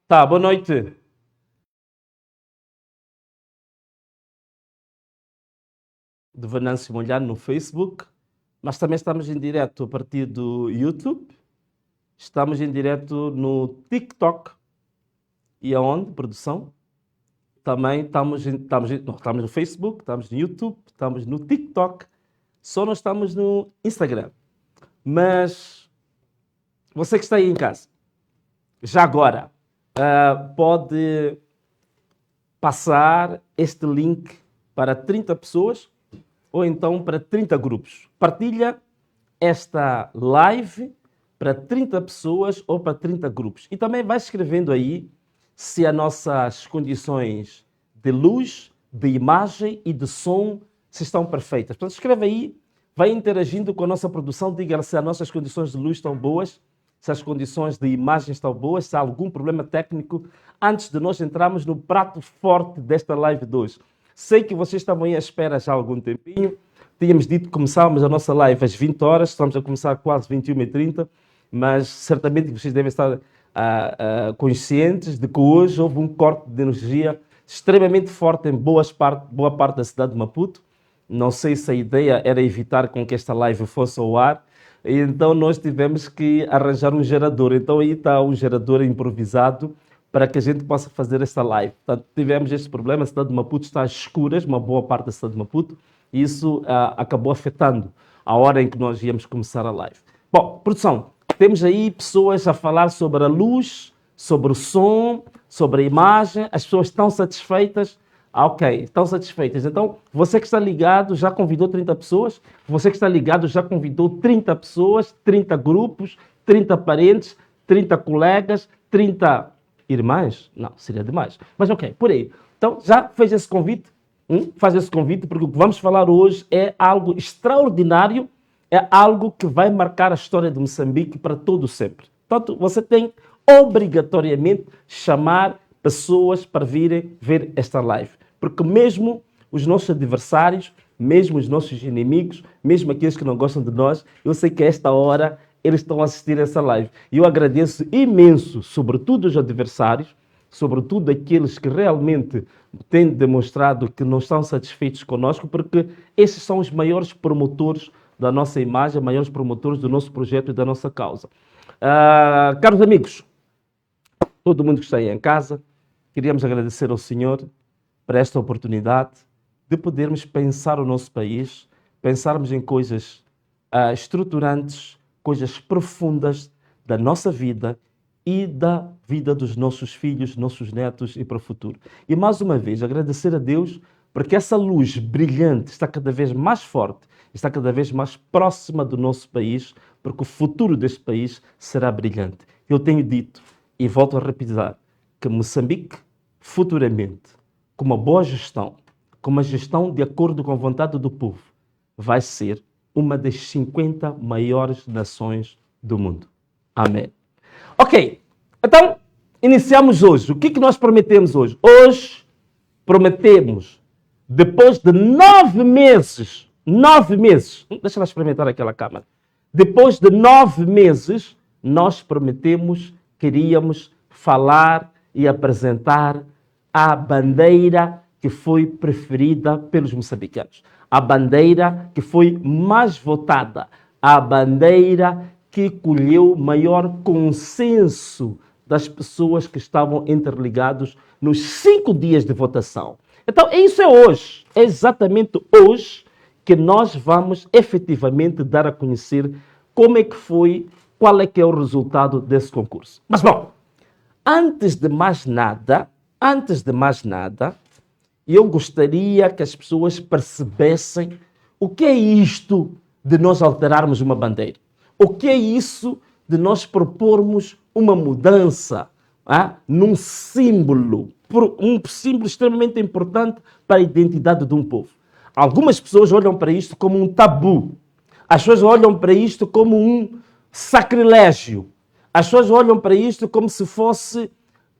Tá, boa noite. De Venâncio Molhano no Facebook, mas também estamos em direto a partir do YouTube, estamos em direto no TikTok e aonde, produção? Também estamos no Facebook, estamos no YouTube, estamos no TikTok, só não estamos no Instagram. Mas você que está aí em casa, já agora, pode passar este link para 30 pessoas ou então para 30 grupos. Partilha esta live para 30 pessoas ou para 30 grupos. E também vai escrevendo aí se as nossas condições de luz, de imagem e de som se estão perfeitas. Portanto, escreve aí, vai interagindo com a nossa produção, diga se as nossas condições de luz estão boas, se as condições de imagem estão boas, se há algum problema técnico, antes de nós entrarmos no prato forte desta live de hoje. Sei que vocês estavam aí à espera já há algum tempinho. Tínhamos dito que começávamos a nossa live às 20 horas, estamos a começar quase 21h30, mas certamente vocês devem estar conscientes de que hoje houve um corte de energia extremamente forte em boa parte da cidade de Maputo. Não sei se a ideia era evitar com que esta live fosse ao ar, e então nós tivemos que arranjar um gerador. Então aí está um gerador improvisado para que a gente possa fazer esta live. Portanto, tivemos este problema, a cidade de Maputo está às escuras, uma boa parte da cidade de Maputo, e isso acabou afetando a hora em que nós íamos começar a live. Bom, produção, temos aí pessoas a falar sobre a luz, sobre o som, sobre a imagem, as pessoas estão satisfeitas? Ok, estão satisfeitas. Então, você que está ligado já convidou 30 pessoas? Você que está ligado já convidou 30 pessoas, 30 grupos, 30 parentes, 30 colegas, 30 irmãs? Não, seria demais. Mas ok, por aí. Então, já fez esse convite? Faz esse convite, porque o que vamos falar hoje é algo extraordinário, é algo que vai marcar a história de Moçambique para todo sempre. Portanto, você tem obrigatoriamente chamar pessoas para virem ver esta live. Porque mesmo os nossos adversários, mesmo os nossos inimigos, mesmo aqueles que não gostam de nós, eu sei que a esta hora eles estão a assistir a essa live. E eu agradeço imenso, sobretudo os adversários, sobretudo aqueles que realmente têm demonstrado que não estão satisfeitos conosco, porque esses são os maiores promotores da nossa imagem, maiores promotores do nosso projeto e da nossa causa. Caros amigos, todo mundo que está aí em casa, queríamos agradecer ao Senhor por esta oportunidade de podermos pensar o nosso país, pensarmos em coisas estruturantes, coisas profundas da nossa vida e da vida dos nossos filhos, nossos netos e para o futuro. E mais uma vez agradecer a Deus porque essa luz brilhante está cada vez mais forte, está cada vez mais próxima do nosso país, porque o futuro deste país será brilhante. Eu tenho dito e volto a repetir que Moçambique, futuramente, com uma boa gestão, com uma gestão de acordo com a vontade do povo, vai ser uma das 50 maiores nações do mundo. Amém. Ok, então iniciamos hoje. O que nós prometemos hoje? Hoje prometemos, depois de 9 meses, deixa eu experimentar aquela câmera. Depois de 9 meses, nós prometemos que iríamos falar e apresentar a bandeira que foi preferida pelos moçambicanos, a bandeira que foi mais votada, a bandeira que colheu maior consenso das pessoas que estavam interligados nos 5 dias de votação. Então, isso é hoje, é exatamente hoje que nós vamos efetivamente dar a conhecer como é que foi, qual é que é o resultado desse concurso. Mas, bom, antes de mais nada, eu gostaria que as pessoas percebessem o que é isto de nós alterarmos uma bandeira. O que é isso de nós propormos uma mudança num símbolo, um símbolo extremamente importante para a identidade de um povo. Algumas pessoas olham para isto como um tabu. As pessoas olham para isto como um sacrilégio. As pessoas olham para isto como se fosse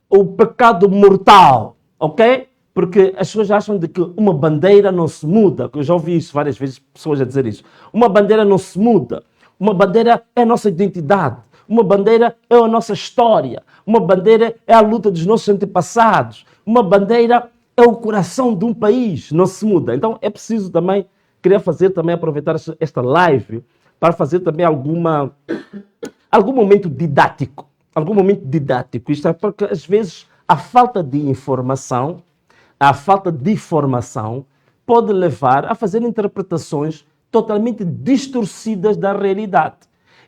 o pecado mortal, ok? Porque as pessoas acham de que uma bandeira não se muda. Eu já ouvi isso várias vezes, pessoas a dizer isso. Uma bandeira não se muda. Uma bandeira é a nossa identidade. uma bandeira é a nossa história, uma bandeira é a luta dos nossos antepassados, uma bandeira é o coração de um país, não se muda. Então é preciso também, queria fazer também, aproveitar esta live para fazer também algum momento didático. Algum momento didático. Isto é porque às vezes a falta de informação, a falta de formação pode levar a fazer interpretações totalmente distorcidas da realidade.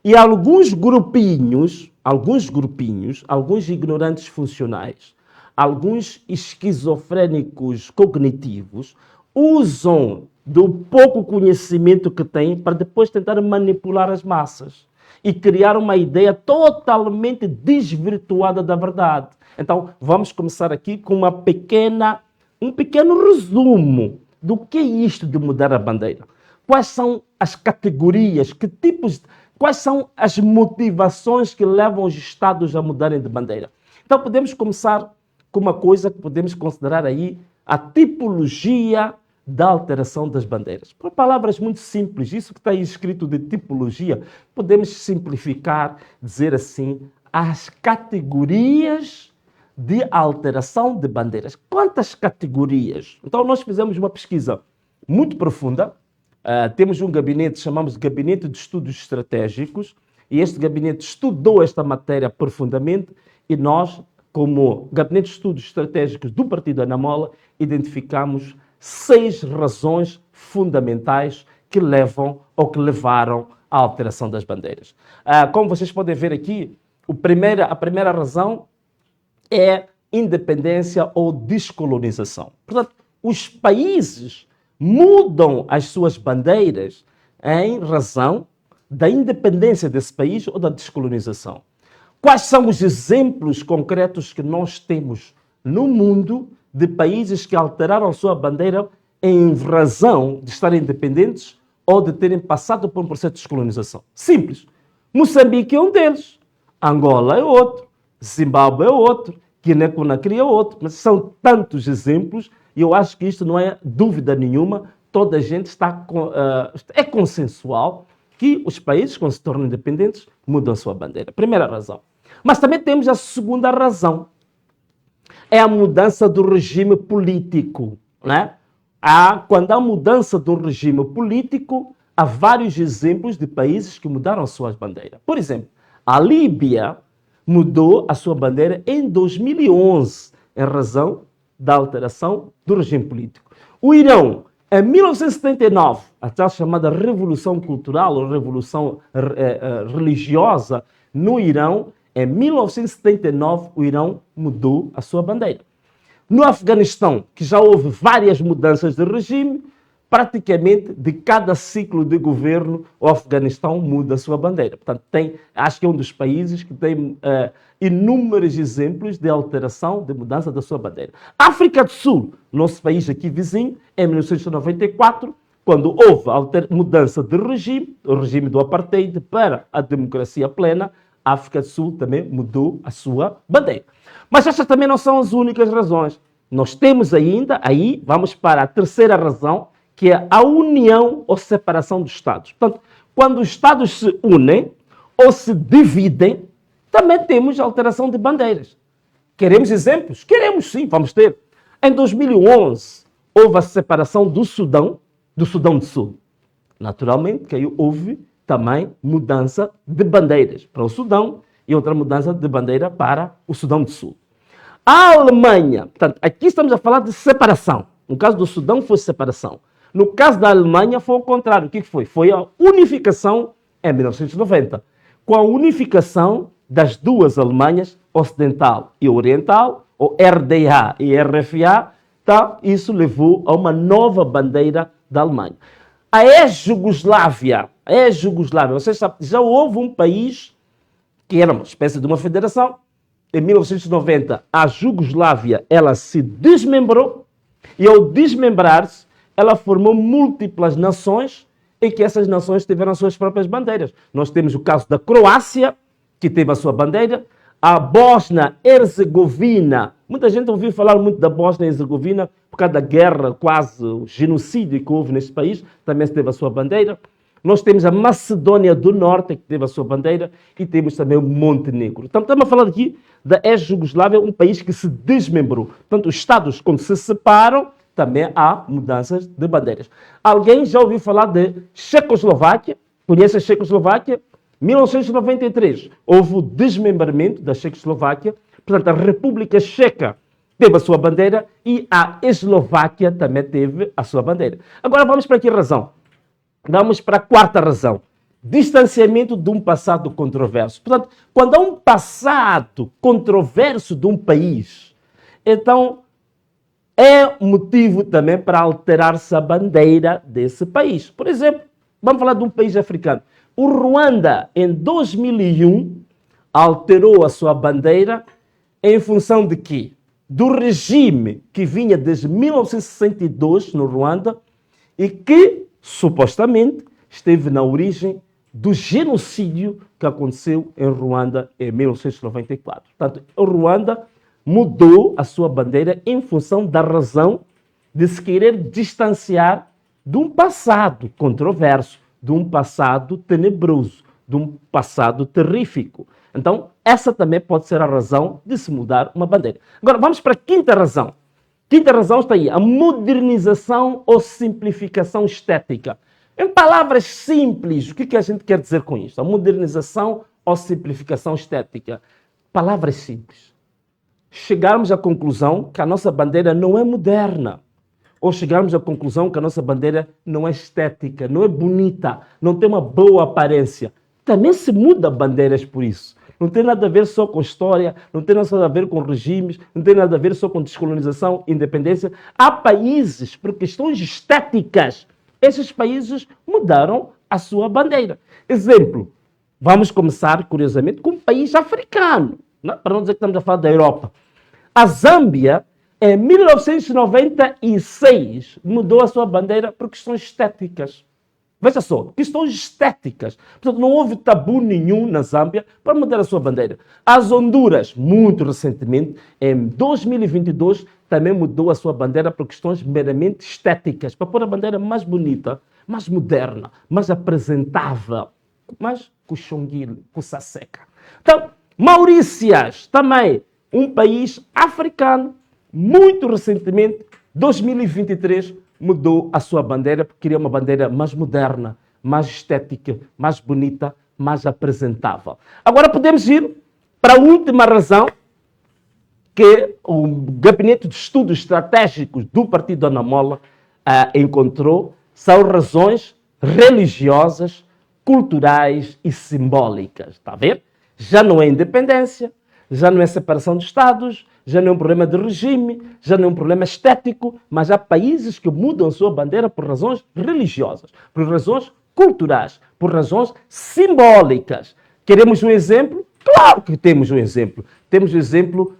E alguns grupinhos, alguns ignorantes funcionais, alguns esquizofrénicos cognitivos, usam do pouco conhecimento que têm para depois tentar manipular as massas e criar uma ideia totalmente desvirtuada da verdade. Então, vamos começar aqui com um pequeno resumo do que é isto de mudar a bandeira. Quais são as categorias, quais são as motivações que levam os Estados a mudarem de bandeira? Então, podemos começar com uma coisa que podemos considerar aí a tipologia da alteração das bandeiras. Por palavras muito simples, isso que está aí escrito de tipologia, podemos simplificar, dizer assim, as categorias de alteração de bandeiras. Quantas categorias? Então, nós fizemos uma pesquisa muito profunda. Temos um gabinete, chamamos de Gabinete de Estudos Estratégicos, e este gabinete estudou esta matéria profundamente e nós, como Gabinete de Estudos Estratégicos do Partido Anamola, identificamos 6 razões fundamentais que levam ou que levaram à alteração das bandeiras. Como vocês podem ver aqui, a primeira razão é independência ou descolonização. Portanto, os países mudam as suas bandeiras em razão da independência desse país ou da descolonização. Quais são os exemplos concretos que nós temos no mundo de países que alteraram a sua bandeira em razão de estarem independentes ou de terem passado por um processo de descolonização? Simples. Moçambique é um deles, Angola é outro, Zimbábue é outro, Guiné-Conakry é outro. Mas são tantos exemplos e eu acho que isto não é dúvida nenhuma. Toda a gente é consensual que os países, quando se tornam independentes, mudam a sua bandeira. Primeira razão. Mas também temos a segunda razão. É a mudança do regime político. Né? Quando há mudança do regime político, há vários exemplos de países que mudaram a sua bandeira. Por exemplo, a Líbia mudou a sua bandeira em 2011, em razão da alteração do regime político. O Irão, em 1979, a tal chamada Revolução Cultural ou Revolução Religiosa no Irão, em 1979, o Irão mudou a sua bandeira. No Afeganistão, que já houve várias mudanças de regime, praticamente de cada ciclo de governo, o Afeganistão muda a sua bandeira. Portanto, acho que é um dos países que tem inúmeros exemplos de alteração, de mudança da sua bandeira. África do Sul, nosso país aqui vizinho, em 1994, quando houve mudança de regime, o regime do apartheid para a democracia plena, a África do Sul também mudou a sua bandeira. Mas estas também não são as únicas razões. Nós temos ainda, aí vamos para a terceira razão, que é a união ou separação dos Estados. Portanto, quando os Estados se unem ou se dividem, também temos alteração de bandeiras. Queremos exemplos? Queremos sim, vamos ter. Em 2011, houve a separação do Sudão do Sul. Naturalmente, que aí houve também mudança de bandeiras para o Sudão e outra mudança de bandeira para o Sudão do Sul. A Alemanha, portanto, aqui estamos a falar de separação. No caso do Sudão foi separação. No caso da Alemanha foi o contrário. O que foi? Foi a unificação em 1990. Com a unificação das duas Alemanhas, ocidental e oriental, ou RDA e RFA, tá? Isso levou a uma nova bandeira da Alemanha. A ex-Jugoslávia, vocês sabem, já houve um país que era uma espécie de uma federação. Em 1990, a Jugoslávia, ela se desmembrou e ao desmembrar-se, ela formou múltiplas nações em que essas nações tiveram as suas próprias bandeiras. Nós temos o caso da Croácia, que teve a sua bandeira, a Bósnia-Herzegovina. Muita gente ouviu falar muito da Bósnia-Herzegovina por causa da guerra, quase o genocídio que houve neste país, também teve a sua bandeira. Nós temos a Macedónia do Norte, que teve a sua bandeira, e temos também o Montenegro. Então, estamos a falar aqui da ex-Jugoslávia, um país que se desmembrou. Portanto, os Estados, quando se separam, também há mudanças de bandeiras. Alguém já ouviu falar de Checoslováquia? Conhece a Checoslováquia? 1993, houve o desmembramento da Checoslováquia. Portanto, a República Checa teve a sua bandeira e a Eslováquia também teve a sua bandeira. Agora vamos para que razão? Vamos para a quarta razão. Distanciamento de um passado controverso. Portanto, quando há um passado controverso de um país, então é motivo também para alterar-se a bandeira desse país. Por exemplo, vamos falar de um país africano. O Ruanda, em 2001, alterou a sua bandeira em função de quê? Do regime que vinha desde 1962 no Ruanda e que, supostamente, esteve na origem do genocídio que aconteceu em Ruanda em 1994. Portanto, o Ruanda mudou a sua bandeira em função da razão de se querer distanciar de um passado controverso, de um passado tenebroso, de um passado terrífico. Então, essa também pode ser a razão de se mudar uma bandeira. Agora, vamos para a quinta razão. Quinta razão está aí, a modernização ou simplificação estética. Em palavras simples, o que a gente quer dizer com isso? A modernização ou simplificação estética. Palavras simples. Chegarmos à conclusão que a nossa bandeira não é moderna. Ou chegarmos à conclusão que a nossa bandeira não é estética, não é bonita, não tem uma boa aparência. Também se muda bandeiras por isso. Não tem nada a ver só com história, não tem nada a ver com regimes, não tem nada a ver só com descolonização, independência. Há países, por questões estéticas, esses países mudaram a sua bandeira. Exemplo, vamos começar, curiosamente, com um país africano, não? Para não dizer que estamos a falar da Europa. A Zâmbia, em 1996, mudou a sua bandeira por questões estéticas. Veja só, questões estéticas. Portanto, não houve tabu nenhum na Zâmbia para mudar a sua bandeira. As Honduras, muito recentemente, em 2022, também mudou a sua bandeira por questões meramente estéticas, para pôr a bandeira mais bonita, mais moderna, mais apresentável, mais cuxonguile, cuça seca. Então, Maurícias, também um país africano, muito recentemente, 2023, mudou a sua bandeira porque queria uma bandeira mais moderna, mais estética, mais bonita, mais apresentável. Agora podemos ir para a última razão que o Gabinete de Estudos Estratégicos do Partido Ana Mola encontrou, são razões religiosas, culturais e simbólicas. Está a ver? Já não é independência, já não é separação de Estados, já não é um problema de regime, já não é um problema estético, mas há países que mudam a sua bandeira por razões religiosas, por razões culturais, por razões simbólicas. Queremos um exemplo? Claro que temos um exemplo. Temos o exemplo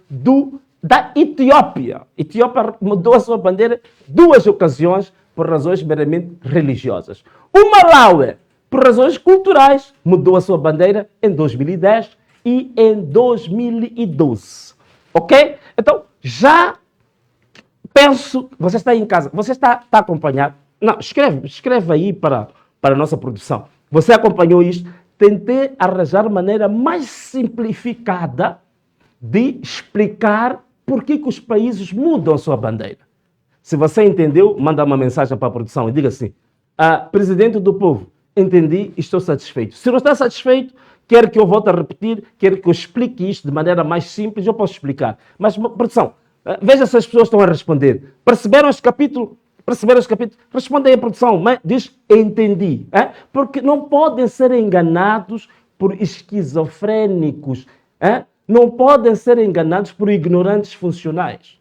da Etiópia. A Etiópia mudou a sua bandeira duas ocasiões por razões meramente religiosas. O Malawi, por razões culturais, mudou a sua bandeira em 2010 e em 2012. Ok? Então, já penso... Você está aí em casa, você está a acompanhar? Não, escreve aí para a nossa produção. Você acompanhou isto? Tentei arranjar maneira mais simplificada de explicar por que os países mudam a sua bandeira. Se você entendeu, manda uma mensagem para a produção e diga assim: presidente do povo, entendi e estou satisfeito. Se não está satisfeito, quer que eu volte a repetir, quer que eu explique isto de maneira mais simples, eu posso explicar. Mas, produção, veja se as pessoas estão a responder. Perceberam este capítulo? Respondem à produção, mas diz entendi. Porque não podem ser enganados por esquizofrénicos. Não podem ser enganados por ignorantes funcionais.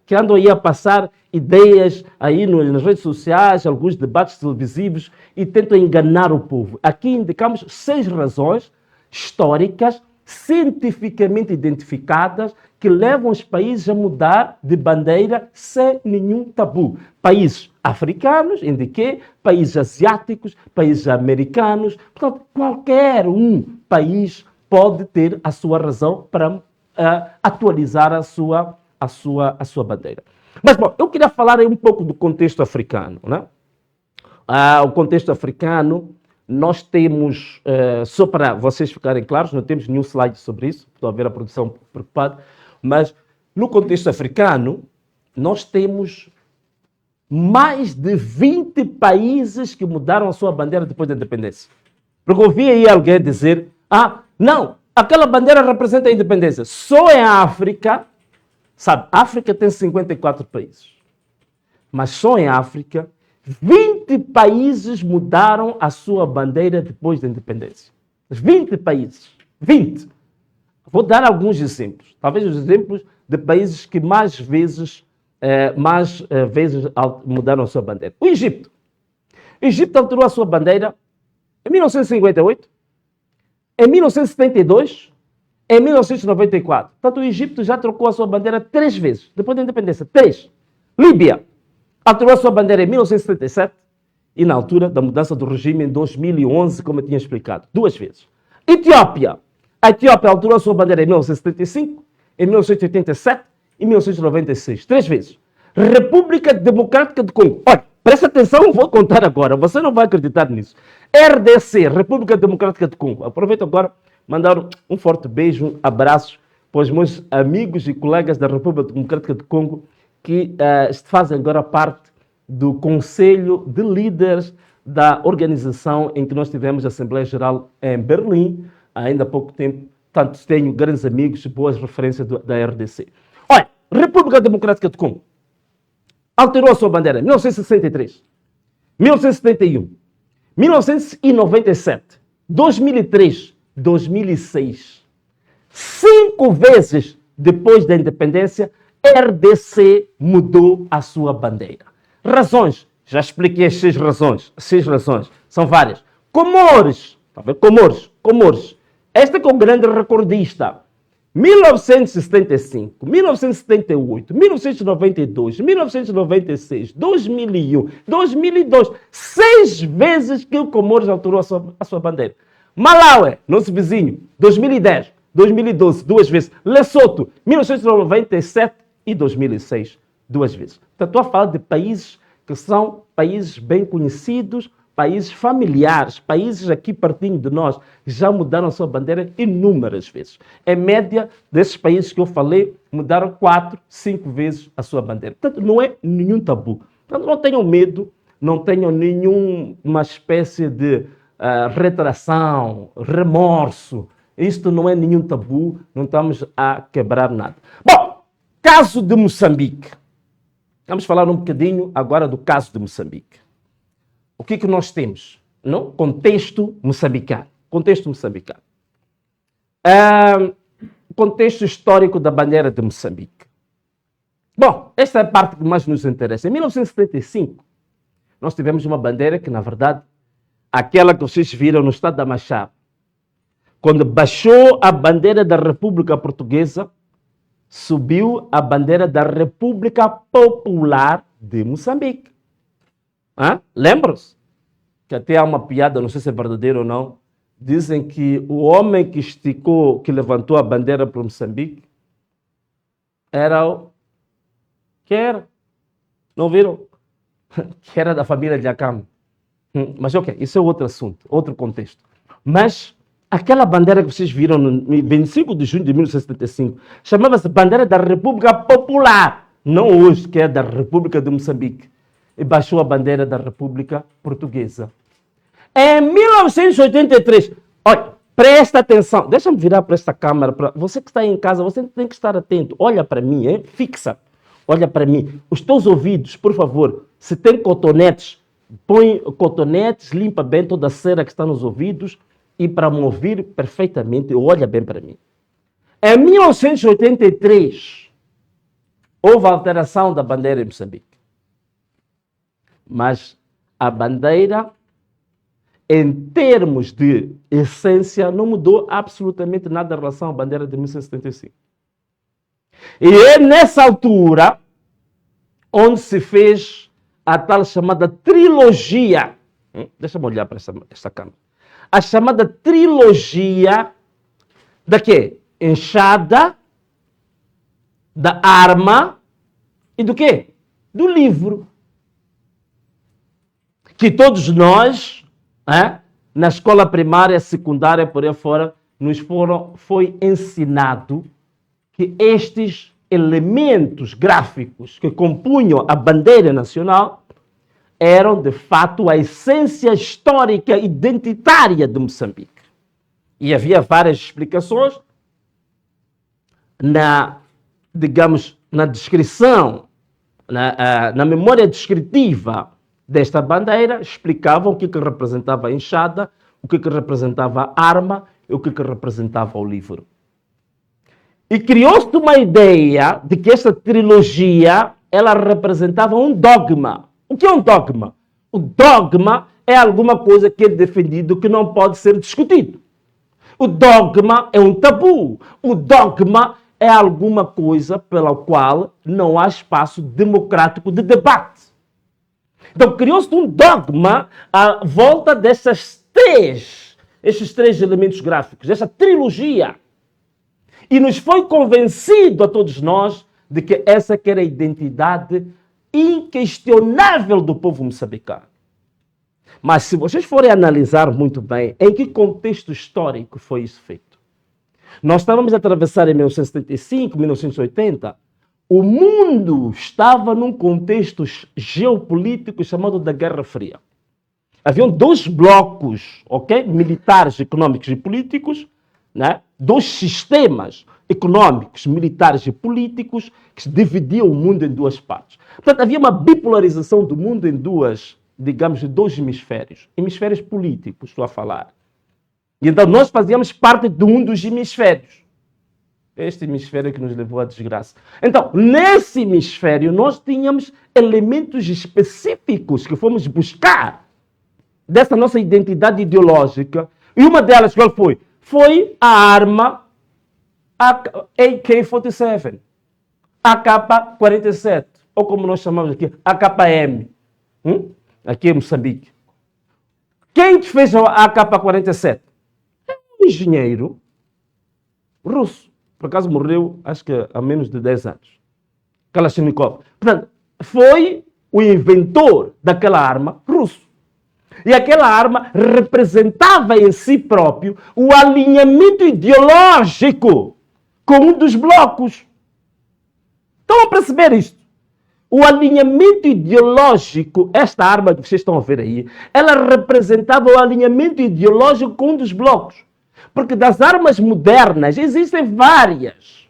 Que andam aí a passar ideias aí nas redes sociais, alguns debates televisivos e tentam enganar o povo. Aqui indicamos 6 razões históricas, cientificamente identificadas, que levam os países a mudar de bandeira sem nenhum tabu. Países africanos, indiquei, países asiáticos, países americanos. Portanto, qualquer um país pode ter a sua razão para atualizar a sua bandeira. Mas, bom, eu queria falar aí um pouco do contexto africano. O contexto africano, nós temos, só para vocês ficarem claros, não temos nenhum slide sobre isso, estou a ver a produção preocupada, mas no contexto africano, nós temos mais de 20 países que mudaram a sua bandeira depois da independência. Porque eu ouvi aí alguém dizer, não, aquela bandeira representa a independência. Só em África, sabe, a África tem 54 países, mas só em África, 20 países mudaram a sua bandeira depois da independência. 20 países. 20. Vou dar alguns exemplos. Talvez os exemplos de países que mais vezes mudaram a sua bandeira. O Egito. O Egito alterou a sua bandeira em 1958, em 1972, em 1994. Portanto, o Egito já trocou a sua bandeira 3 vezes, depois da independência. 3. Líbia alterou a sua bandeira em 1977 e na altura da mudança do regime em 2011, como eu tinha explicado. 2 vezes. Etiópia. A Etiópia alterou a sua bandeira em 1975, em 1987 e 1996. 3 vezes. República Democrática do Congo. Olha, presta atenção, eu vou contar agora. Você não vai acreditar nisso. RDC, República Democrática do Congo. Aproveito agora mandar um forte beijo, um abraço para os meus amigos e colegas da República Democrática do Congo que fazem agora parte do Conselho de Líderes da organização em que nós tivemos a Assembleia Geral em Berlim, ainda há pouco tempo. Portanto, tenho grandes amigos e boas referências da RDC. Olha, República Democrática do Congo alterou a sua bandeira em 1963, 1971, 1997, 2003, 2006. 5 vezes depois da independência, RDC mudou a sua bandeira. Razões, já expliquei as 6 razões. 6 razões, são várias. Comores, tá vendo? Comores. Este que é o grande recordista. 1975, 1978, 1992, 1996, 2001, 2002. 6 vezes que o Comores alterou a sua bandeira. Malawi, nosso vizinho, 2010, 2012, 2 vezes. Lesoto, 1997 e 2006, 2 vezes. Então, estou a falar de países que são países bem conhecidos, países familiares, países aqui pertinho de nós, já mudaram a sua bandeira inúmeras vezes. Em média, desses países que eu falei, mudaram 4, 5 vezes a sua bandeira. Portanto, não é nenhum tabu. Portanto, não tenham medo, não tenham nenhuma espécie de retração, remorso. Isto não é nenhum tabu, não estamos a quebrar nada. Bom, caso de Moçambique. Vamos falar um bocadinho agora do caso de Moçambique. O que é que nós temos? No contexto moçambicano. Contexto moçambicano. Contexto histórico da bandeira de Moçambique. Bom, esta é a parte que mais nos interessa. Em 1975, nós tivemos uma bandeira que, na verdade, aquela que vocês viram no estado da Machá, quando baixou a bandeira da República Portuguesa, subiu a bandeira da República Popular de Moçambique. Lembram-se? Que até há uma piada, não sei se é verdadeiro ou não, dizem que o homem que esticou, que levantou a bandeira para Moçambique, era o... que era? Não viram? Que era da família de Acam. Mas ok, isso é outro assunto, outro contexto. Mas aquela bandeira que vocês viram no 25 de junho de 1975, chamava-se Bandeira da República Popular, não hoje, que é da República de Moçambique. E baixou a bandeira da República Portuguesa. Em 1983, olha, presta atenção, deixa-me virar para esta câmera, você que está aí em casa, você tem que estar atento, olha para mim, hein? Fixa, olha para mim. Os teus ouvidos, por favor, se tem cotonetes, põe cotonetes, limpa bem toda a cera que está nos ouvidos e para me ouvir perfeitamente, olha bem para mim. Em 1983, houve alteração da bandeira em Moçambique. Mas a bandeira, em termos de essência, não mudou absolutamente nada em relação à bandeira de 1975. E é nessa altura onde se fez a tal chamada trilogia. Deixa-me olhar para esta câmera. A chamada trilogia da quê? Enxada, da arma e do quê? Do livro. Que todos nós na escola primária, secundária, por aí fora, foi ensinado que estes elementos gráficos que compunham a bandeira nacional eram, de fato, a essência histórica identitária de Moçambique. E havia várias explicações na descrição, na memória descritiva desta bandeira, explicavam o que representava a enxada, o que representava a arma e o que representava o livro. E criou-se uma ideia de que esta trilogia ela representava um dogma. O que é um dogma? O dogma é alguma coisa que é defendido que não pode ser discutido. O dogma é um tabu. O dogma é alguma coisa pela qual não há espaço democrático de debate. Então criou-se um dogma à volta estes três elementos gráficos, desta trilogia. E nos foi convencido a todos nós de que essa que era a identidade inquestionável do povo moçambicano. Mas se vocês forem analisar muito bem em que contexto histórico foi isso feito. Nós estávamos a atravessar em 1975, 1980, o mundo estava num contexto geopolítico chamado da Guerra Fria. Haviam dois blocos, militares, econômicos e políticos, né? Dois sistemas econômicos, militares e políticos que se dividiam o mundo em duas partes. Portanto, havia uma bipolarização do mundo em dois hemisférios. Hemisférios políticos, estou a falar. E então nós fazíamos parte de um dos hemisférios. Este hemisfério que nos levou à desgraça. Então, nesse hemisfério, nós tínhamos elementos específicos que fomos buscar dessa nossa identidade ideológica. E uma delas, qual foi? Foi a arma AK-47, AK-47, ou como nós chamamos aqui, AKM, aqui em Moçambique. Quem fez a AK-47? Um engenheiro russo. Por acaso morreu, acho que há menos de 10 anos. Kalashnikov. Portanto, foi o inventor daquela arma russo. E aquela arma representava em si próprio o alinhamento ideológico com um dos blocos. Estão a perceber isto? O alinhamento ideológico, esta arma que vocês estão a ver aí, ela representava o alinhamento ideológico com um dos blocos. Porque das armas modernas existem várias.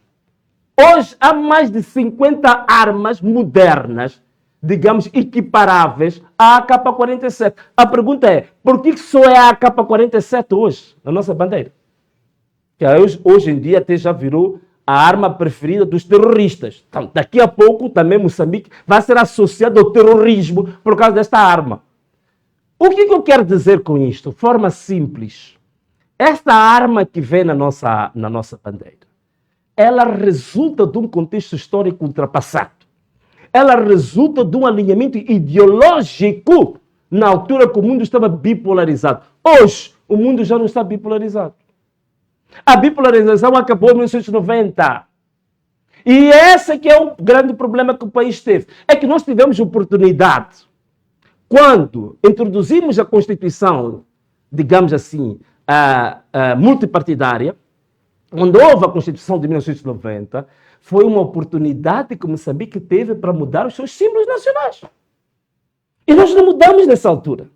Hoje há mais de 50 armas modernas, digamos, equiparáveis à AK-47. A pergunta é, por que só é a AK-47 hoje, na nossa bandeira? Que hoje em dia até já virou a arma preferida dos terroristas. Então, daqui a pouco também Moçambique vai ser associado ao terrorismo por causa desta arma. O que eu quero dizer com isto? De forma simples. Esta arma que vem na nossa bandeira, ela resulta de um contexto histórico ultrapassado. Ela resulta de um alinhamento ideológico na altura que o mundo estava bipolarizado. Hoje, o mundo já não está bipolarizado. A bipolarização acabou em 1990. E esse que é o grande problema que o país teve. É que nós tivemos oportunidade, quando introduzimos a Constituição, digamos assim, multipartidária, quando houve a Constituição de 1990, foi uma oportunidade que Moçambique teve para mudar os seus símbolos nacionais. E nós não mudamos nessa altura.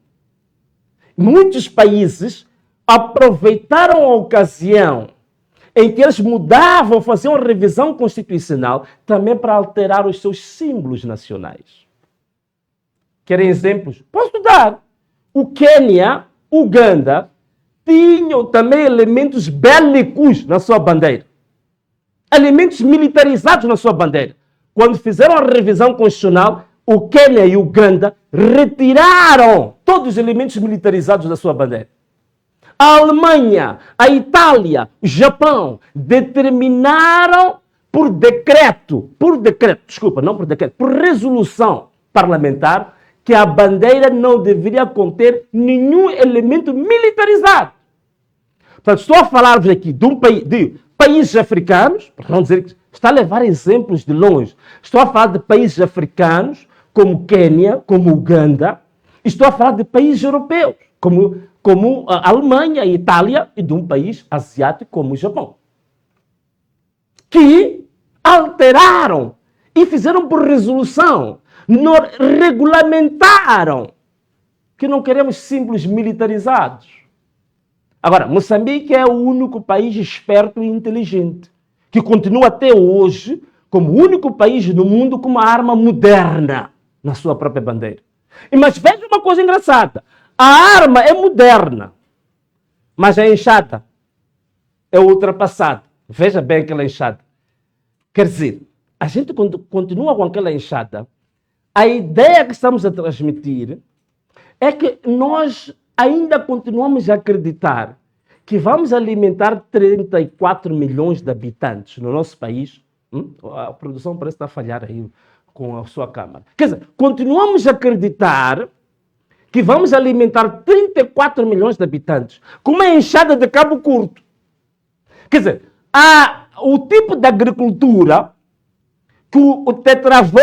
Muitos países aproveitaram a ocasião em que eles mudavam, faziam revisão constitucional, também para alterar os seus símbolos nacionais. Querem exemplos? Posso dar. O Quênia, Uganda, tinham também elementos bélicos na sua bandeira. Elementos militarizados na sua bandeira. Quando fizeram a revisão constitucional, o Quênia e o Uganda retiraram todos os elementos militarizados da sua bandeira. A Alemanha, a Itália, o Japão determinaram por resolução parlamentar, que a bandeira não deveria conter nenhum elemento militarizado. Portanto, estou a falar-vos aqui de países africanos, para não dizer que está a levar exemplos de longe. Estou a falar de países africanos, como Quênia, como Uganda. Estou a falar de países europeus, como como a Alemanha, a Itália e de um país asiático como o Japão, que alteraram e fizeram por resolução, regulamentaram que não queremos símbolos militarizados. Agora, Moçambique é o único país esperto e inteligente, que continua até hoje como o único país no mundo com uma arma moderna na sua própria bandeira. Mas veja uma coisa engraçada. A arma é moderna, mas a enxada é ultrapassada. Veja bem aquela enxada. Quer dizer, a gente continua com aquela enxada. A ideia que estamos a transmitir é que nós ainda continuamos a acreditar que vamos alimentar 34 milhões de habitantes no nosso país. A produção parece estar a falhar aí com a sua câmara. Quer dizer, continuamos a acreditar que vamos alimentar 34 milhões de habitantes com uma enxada de cabo curto. Quer dizer, o tipo de agricultura que o tetravô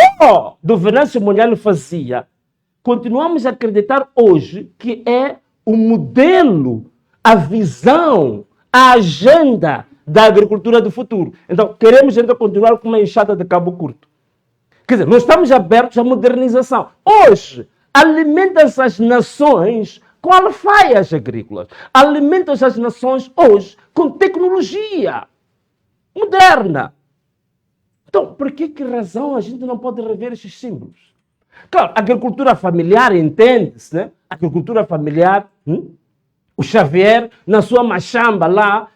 do Venâncio Mondlane fazia, continuamos a acreditar hoje que é o modelo, a visão, a agenda da agricultura do futuro. Então, queremos ainda continuar com uma enxada de cabo curto. Quer dizer, nós estamos abertos à modernização. Hoje, alimenta-se as nações com alfaias agrícolas. Alimentam-se as nações hoje com tecnologia moderna. Então, por que razão a gente não pode rever esses símbolos? Claro, a agricultura familiar, entende-se, né? A agricultura familiar, o Xavier, na sua machamba lá,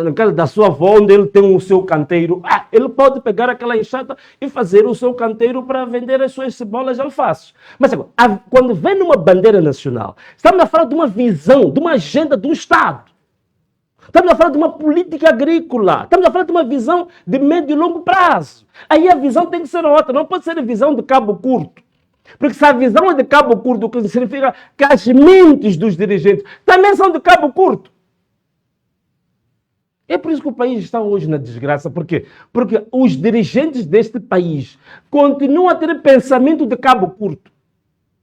na casa da sua avó, onde ele tem o seu canteiro, ele pode pegar aquela enxada e fazer o seu canteiro para vender as suas cebolas e alfaces. Mas quando vem numa bandeira nacional, estamos a falar de uma visão, de uma agenda do Estado. Estamos a falar de uma política agrícola. Estamos a falar de uma visão de médio e longo prazo. Aí a visão tem que ser outra, não pode ser a visão de cabo curto. Porque se a visão é de cabo curto, o que significa que as mentes dos dirigentes também são de cabo curto. É por isso que o país está hoje na desgraça. Por quê? Porque os dirigentes deste país continuam a ter pensamento de cabo curto.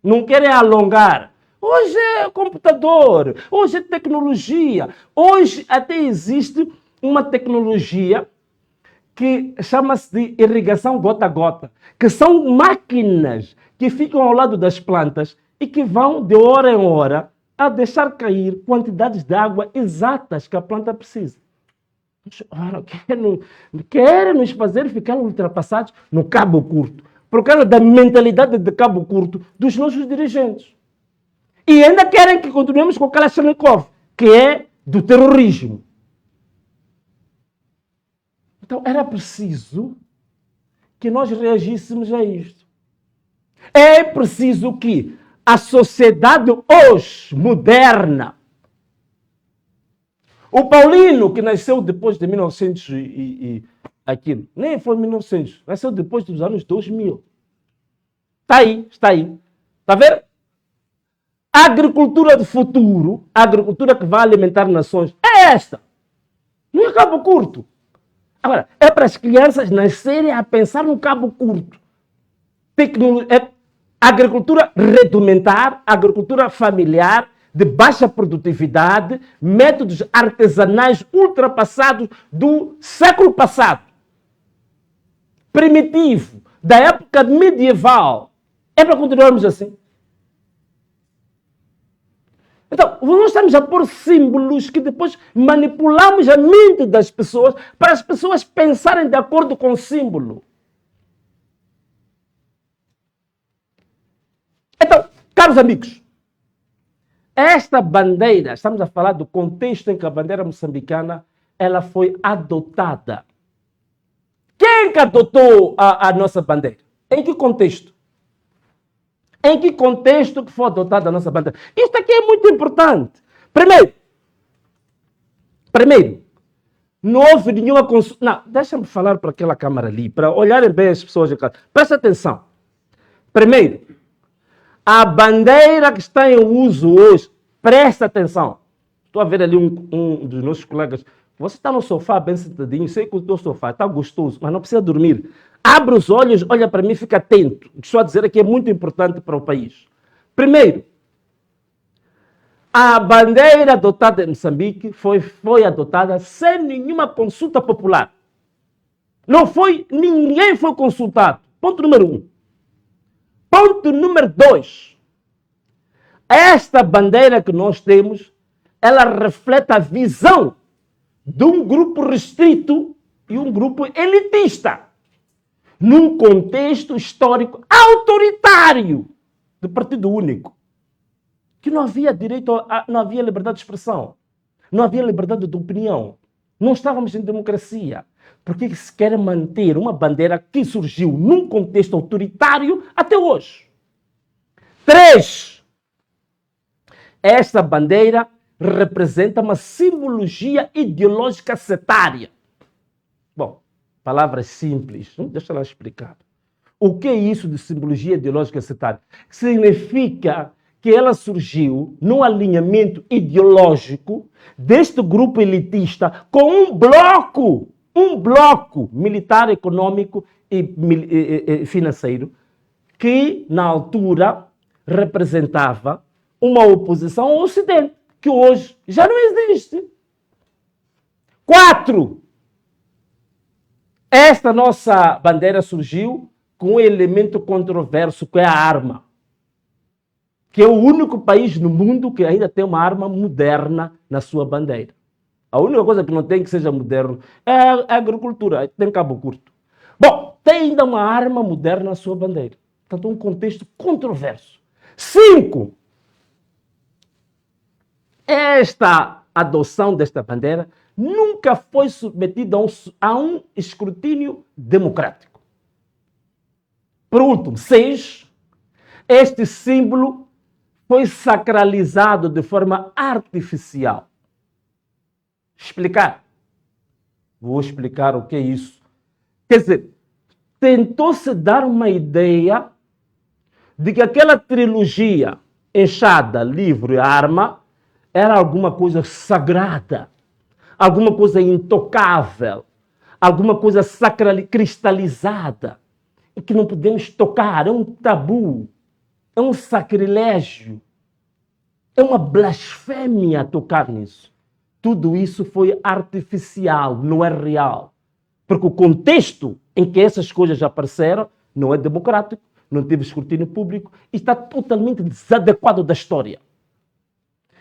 Não querem alongar. Hoje é computador, hoje é tecnologia. Hoje até existe uma tecnologia que chama-se de irrigação gota a gota, que são máquinas que ficam ao lado das plantas e que vão de hora em hora a deixar cair quantidades de água exatas que a planta precisa. Querem nos fazer ficar ultrapassados no cabo curto, por causa da mentalidade de cabo curto dos nossos dirigentes. E ainda querem que continuemos com aquela Kalashnikov, que é do terrorismo. Então era preciso que nós reagíssemos a isto. É preciso que a sociedade hoje, moderna, o Paulino, que nasceu depois de 1900 aquilo, nem foi 1900, nasceu depois dos anos 2000. Está aí, está aí. Está a ver? A agricultura do futuro, a agricultura que vai alimentar nações, é esta. Não é cabo curto. Agora, é para as crianças nascerem a pensar no cabo curto. Agricultura rudimentar, agricultura familiar, de baixa produtividade, métodos artesanais ultrapassados do século passado. Primitivo, da época medieval. É para continuarmos assim. Então, nós estamos a pôr símbolos que depois manipulamos a mente das pessoas para as pessoas pensarem de acordo com o símbolo. Então, caros amigos, esta bandeira, estamos a falar do contexto em que a bandeira moçambicana ela foi adotada. Quem que adotou a nossa bandeira? Em que contexto? Em que contexto que foi adotada a nossa bandeira? Isto aqui é muito importante. Primeiro, não houve nenhuma consulta. Não, deixa-me falar para aquela câmara ali, para olharem bem as pessoas. Presta atenção. Primeiro, a bandeira que está em uso hoje, presta atenção. Estou a ver ali um dos nossos colegas. Você está no sofá bem sentadinho, sei que o teu sofá está gostoso, mas não precisa dormir. Abre os olhos, olha para mim, fica atento. O que estou a dizer aqui é muito importante para o país. Primeiro, A bandeira adotada em Moçambique foi adotada sem nenhuma consulta popular. Ninguém foi consultado. Ponto número 1. Ponto número 2. Esta bandeira que nós temos, ela reflete a visão de um grupo restrito e um grupo elitista, num contexto histórico autoritário do Partido Único, que não havia direito, não havia liberdade de expressão, não havia liberdade de opinião, não estávamos em democracia. Por que se quer manter uma bandeira que surgiu num contexto autoritário até hoje? 3. Esta bandeira representa uma simbologia ideológica setária. Bom, palavras simples, deixa eu explicar. O que é isso de simbologia ideológica setária? Significa que ela surgiu num alinhamento ideológico deste grupo elitista com um bloco militar, econômico e financeiro que, na altura, representava uma oposição ao Ocidente, que hoje já não existe. 4. Esta nossa bandeira surgiu com um elemento controverso, que é a arma. Que é o único país no mundo que ainda tem uma arma moderna na sua bandeira. A única coisa que não tem que seja moderno é a agricultura, tem cabo curto. Bom, tem ainda uma arma moderna na sua bandeira. Portanto, um contexto controverso. 5. Esta adoção desta bandeira nunca foi submetida a um escrutínio democrático. Por último, 6. Este símbolo foi sacralizado de forma artificial. Explicar. Vou explicar o que é isso. Quer dizer, tentou-se dar uma ideia de que aquela trilogia, enxada, livro e arma, era alguma coisa sagrada, alguma coisa intocável, alguma coisa cristalizada, e que não podemos tocar, é um tabu, é um sacrilégio, é uma blasfêmia tocar nisso. Tudo isso foi artificial, não é real. Porque o contexto em que essas coisas apareceram não é democrático, não teve escrutínio público e está totalmente desadequado da história.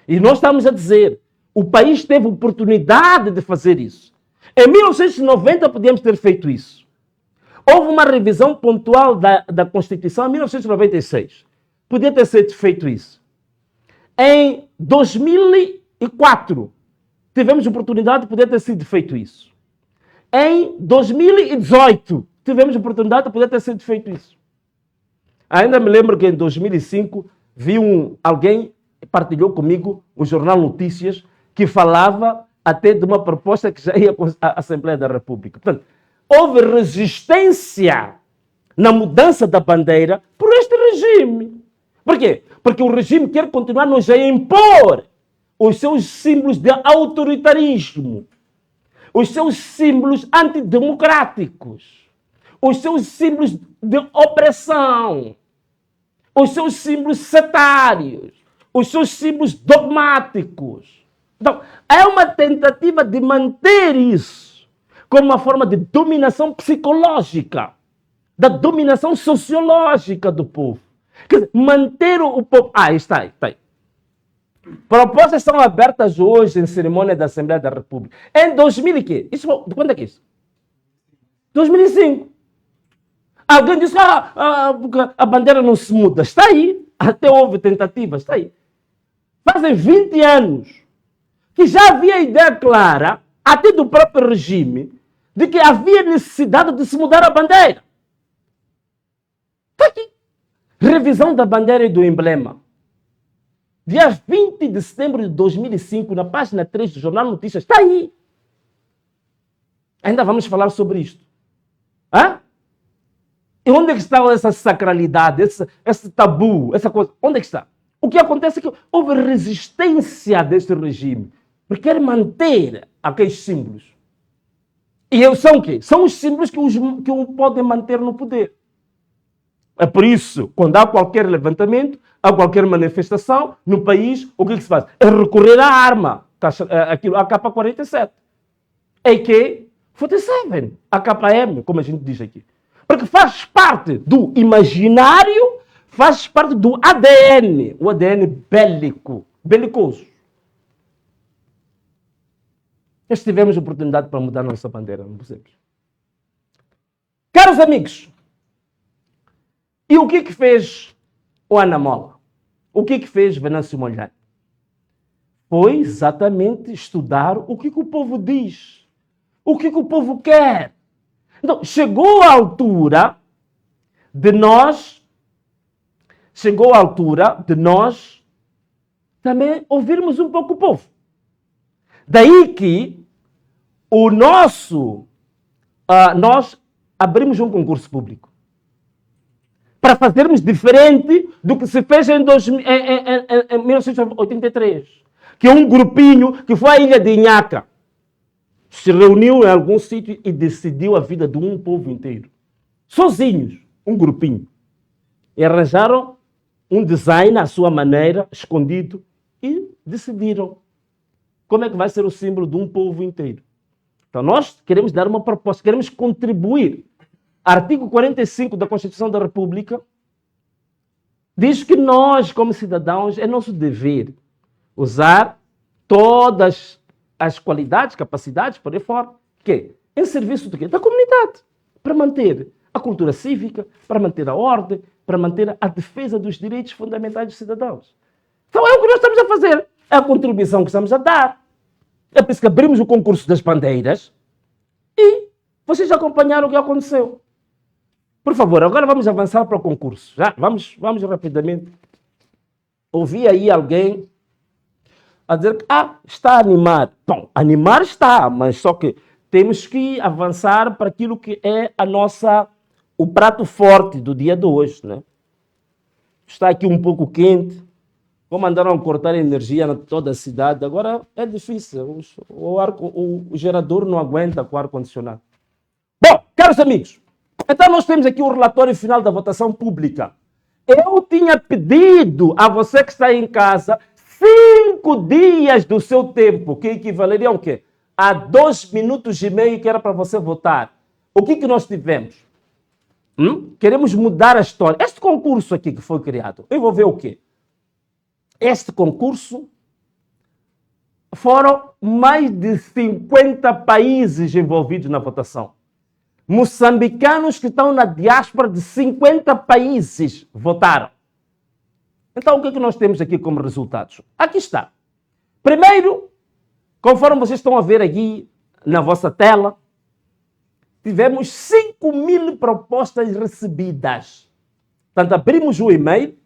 E nós estamos a dizer, o país teve oportunidade de fazer isso. Em 1990 podíamos ter feito isso. Houve uma revisão pontual da Constituição em 1996. Podia ter sido feito isso. Em 2004, tivemos oportunidade de poder ter sido feito isso. Em 2018, tivemos oportunidade de poder ter sido feito isso. Ainda me lembro que em 2005, vi alguém partilhou comigo o Jornal Notícias, que falava até de uma proposta que já ia à Assembleia da República. Portanto, houve resistência na mudança da bandeira por este regime. Por quê? Porque o regime quer continuar-nos a impor os seus símbolos de autoritarismo, os seus símbolos antidemocráticos, os seus símbolos de opressão, os seus símbolos setários, os seus símbolos dogmáticos. Então, é uma tentativa de manter isso como uma forma de dominação psicológica, da dominação sociológica do povo. Quer dizer, manter o povo... está aí. Propostas são abertas hoje em cerimônia da Assembleia da República. Em 2000 e quê? Quando é que é isso? 2005. Alguém disse que a bandeira não se muda. Está aí. Até houve tentativas. Está aí. Fazem 20 anos que já havia ideia clara, até do próprio regime, de que havia necessidade de se mudar a bandeira. Está aqui. Revisão da bandeira e do emblema. Dia 20 de setembro de 2005, na página 3 do Jornal Notícias, está aí. Ainda vamos falar sobre isto. Hã? E onde é que está essa sacralidade, esse tabu, essa coisa? Onde é que está? O que acontece é que houve resistência deste regime, porque quer manter aqueles símbolos. E são o quê? São os símbolos que o podem manter no poder. É por isso, quando há qualquer levantamento, há qualquer manifestação no país, o que se faz? É recorrer à arma, aquilo, a AK-47, AK-47, AKM, como a gente diz aqui. Porque faz parte do imaginário, faz parte do ADN, o ADN belicoso. Nós tivemos oportunidade para mudar a nossa bandeira, não percebes? Caros amigos, e o que fez o Ana Mola? O que fez Venâncio Mondlane? Foi exatamente estudar o que o povo diz, o que o povo quer. Então, chegou a altura de nós também ouvirmos um pouco o povo. Daí que nós abrimos um concurso público para fazermos diferente do que se fez em 1983. Que um grupinho que foi à ilha de Inhaca se reuniu em algum sítio e decidiu a vida de um povo inteiro. Sozinhos, um grupinho. E arranjaram um design à sua maneira, escondido, e decidiram como é que vai ser o símbolo de um povo inteiro. Então nós queremos dar uma proposta, queremos contribuir. Artigo 45 da Constituição da República diz que nós, como cidadãos, é nosso dever usar todas as qualidades, capacidades, por aí fora, que em serviço do quê? Da comunidade, para manter a cultura cívica, para manter a ordem, para manter a defesa dos direitos fundamentais dos cidadãos. Então é o que nós estamos a fazer, é a contribuição que estamos a dar. É por isso que abrimos o concurso das bandeiras e vocês acompanharam o que aconteceu. Por favor, agora vamos avançar para o concurso. Já? Vamos rapidamente. Ouvi aí alguém a dizer que está a animar. Bom, animar está, mas só que temos que avançar para aquilo que é o prato forte do dia de hoje. Né? Está aqui um pouco quente. Vou mandar cortar a energia em toda a cidade. Agora é difícil. O gerador não aguenta com o ar-condicionado. Bom, caros amigos, então nós temos aqui o relatório final da votação pública. Eu tinha pedido a você que está em casa 5 dias do seu tempo, que equivaleriam ao quê? A 2 minutos e meio que era para você votar. O que nós tivemos? Queremos mudar a história. Este concurso aqui que foi criado, envolveu o quê? Este concurso foram mais de 50 países envolvidos na votação. Moçambicanos que estão na diáspora de 50 países votaram. Então, o que nós temos aqui como resultados? Aqui está. Primeiro, conforme vocês estão a ver aqui na vossa tela, tivemos 5.000 propostas recebidas. Portanto, abrimos o e-mail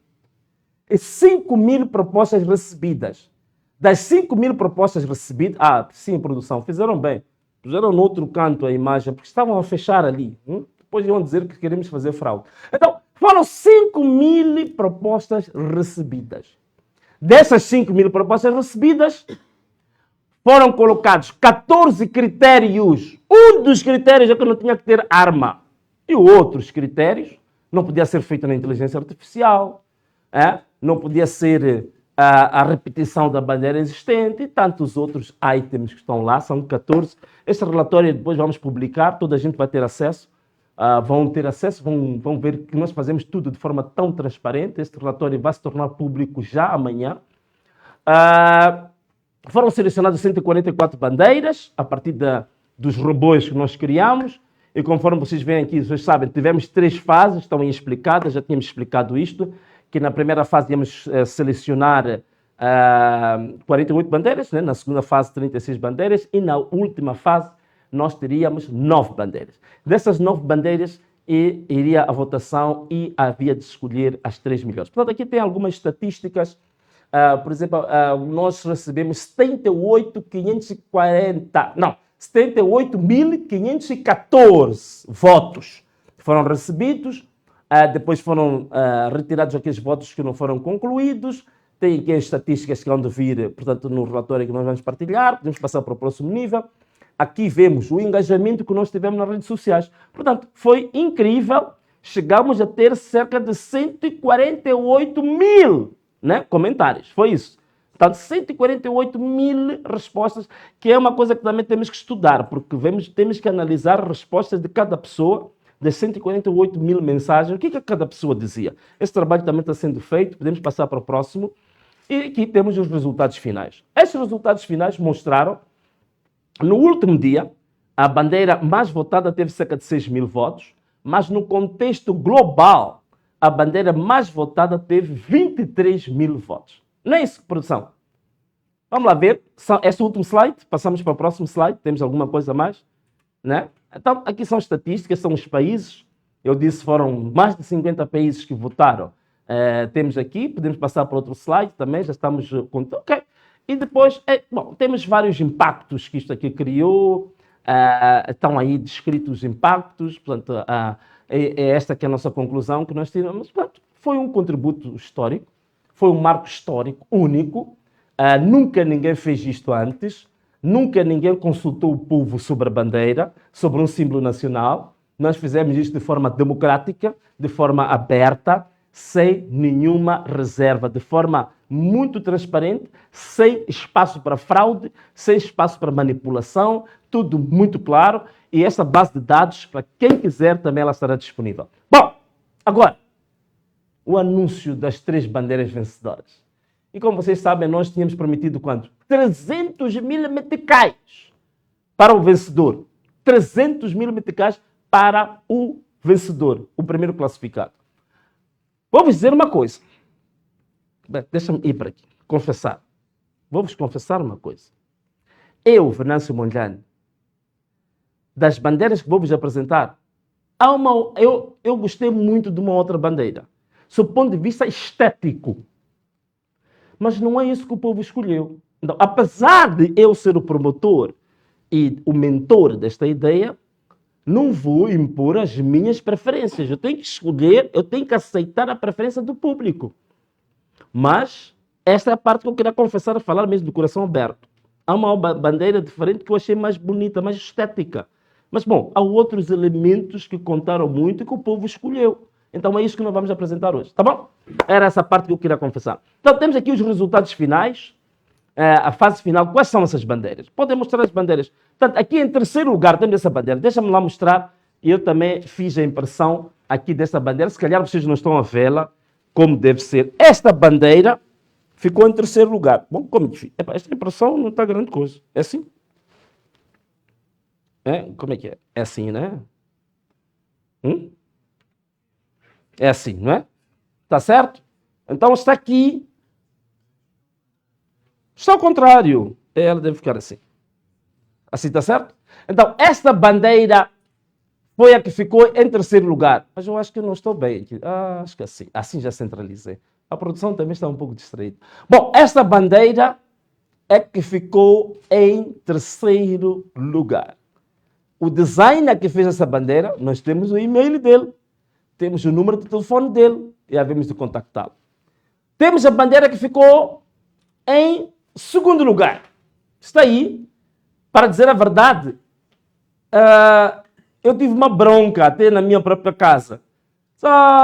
e 5.000 propostas recebidas. Das 5.000 propostas recebidas... sim, produção, fizeram bem. Puseram no outro canto a imagem, porque estavam a fechar ali. Depois iam dizer que queremos fazer fraude. Então, foram 5.000 propostas recebidas. Dessas 5.000 propostas recebidas, foram colocados 14 critérios. Um dos critérios é que não tinha que ter arma. E outros critérios, não podia ser feito na inteligência artificial, não podia ser a repetição da bandeira existente e tantos outros itens que estão lá, são 14. Este relatório depois vamos publicar, toda a gente vai ter acesso, vão ter acesso, vão ver que nós fazemos tudo de forma tão transparente. Este relatório vai se tornar público já amanhã. Foram selecionadas 144 bandeiras a partir dos robôs que nós criamos e conforme vocês veem aqui, vocês sabem, tivemos 3 fases, estão aí explicadas, já tínhamos explicado isto, que na primeira fase íamos selecionar 48 bandeiras, né? Na segunda fase 36 bandeiras e na última fase nós teríamos 9 bandeiras. Dessas 9 bandeiras iria a votação e havia de escolher as 3 melhores. Portanto, aqui tem algumas estatísticas. Por exemplo, nós recebemos 78.514 votos foram recebidos. Depois foram retirados aqueles votos que não foram concluídos. Tem aqui as estatísticas que vão de vir, portanto, no relatório que nós vamos partilhar. Podemos passar para o próximo nível. Aqui vemos o engajamento que nós tivemos nas redes sociais. Portanto, foi incrível. chegamos a ter cerca de 148 mil, né, comentários. Foi isso. Portanto, 148 mil respostas, que é uma coisa que também temos que estudar, porque temos que analisar as respostas de cada pessoa, das 148 mil mensagens. O que cada pessoa dizia? Esse trabalho também está sendo feito, podemos passar para o próximo. E aqui temos os resultados finais. Estes resultados finais mostraram, no último dia, a bandeira mais votada teve cerca de 6 mil votos, mas no contexto global, a bandeira mais votada teve 23 mil votos. Não é isso, produção? Vamos lá ver. Este é o último slide. Passamos para o próximo slide. Temos alguma coisa a mais? Né? Então, aqui são estatísticas, são os países. Eu disse foram mais de 50 países que votaram. Temos aqui, podemos passar para outro slide também, já estamos contando. Ok. E depois, temos vários impactos que isto aqui criou. Estão aí descritos os impactos. Portanto, é esta que é a nossa conclusão que nós tivemos. Portanto, foi um contributo histórico. Foi um marco histórico único. Nunca ninguém fez isto antes. Nunca ninguém consultou o povo sobre a bandeira, sobre um símbolo nacional. Nós fizemos isto de forma democrática, de forma aberta, sem nenhuma reserva, de forma muito transparente, sem espaço para fraude, sem espaço para manipulação, tudo muito claro. E essa base de dados, para quem quiser, também ela estará disponível. Bom, agora, o anúncio das 3 bandeiras vencedoras. E como vocês sabem, nós tínhamos prometido quanto? 300 mil meticais para o vencedor. 300 mil meticais para o vencedor, o primeiro classificado. Vou-vos dizer uma coisa. Deixa-me ir para aqui, confessar. Vou-vos confessar uma coisa. Eu, Venâncio Mondlane, das bandeiras que vou-vos apresentar, eu gostei muito de uma outra bandeira, sob o ponto de vista estético. Mas não é isso que o povo escolheu. Então, apesar de eu ser o promotor e o mentor desta ideia, não vou impor as minhas preferências. Eu tenho que escolher, eu tenho que aceitar a preferência do público. Mas esta é a parte que eu queria confessar, falar mesmo do coração aberto. Há uma bandeira diferente que eu achei mais bonita, mais estética. Mas, bom, há outros elementos que contaram muito e que o povo escolheu. Então é isso que nós vamos apresentar hoje, tá bom? Era essa parte que eu queria confessar. Então temos aqui os resultados finais, a fase final. Quais são essas bandeiras? Podem mostrar as bandeiras. Portanto, aqui em terceiro lugar temos essa bandeira. Deixa-me lá mostrar. Eu também fiz a impressão aqui dessa bandeira. Se calhar vocês não estão a vê-la como deve ser. Esta bandeira ficou em terceiro lugar. Bom, como que fica? Esta impressão não está grande coisa. É assim? Como é que é? É assim, né? É assim, não é? Está certo? Então está aqui. Está ao contrário. Ela deve ficar assim. Assim está certo? Então, esta bandeira foi a que ficou em terceiro lugar. Mas eu acho que eu não estou bem aqui. Acho que assim. Assim já centralizei. A produção também está um pouco distraída. Bom, esta bandeira é que ficou em terceiro lugar. O designer que fez essa bandeira, nós temos o e-mail dele. Temos o número de telefone dele e havemos de contactá-lo. Temos a bandeira que ficou em segundo lugar. Está aí, para dizer a verdade, eu tive uma bronca até na minha própria casa.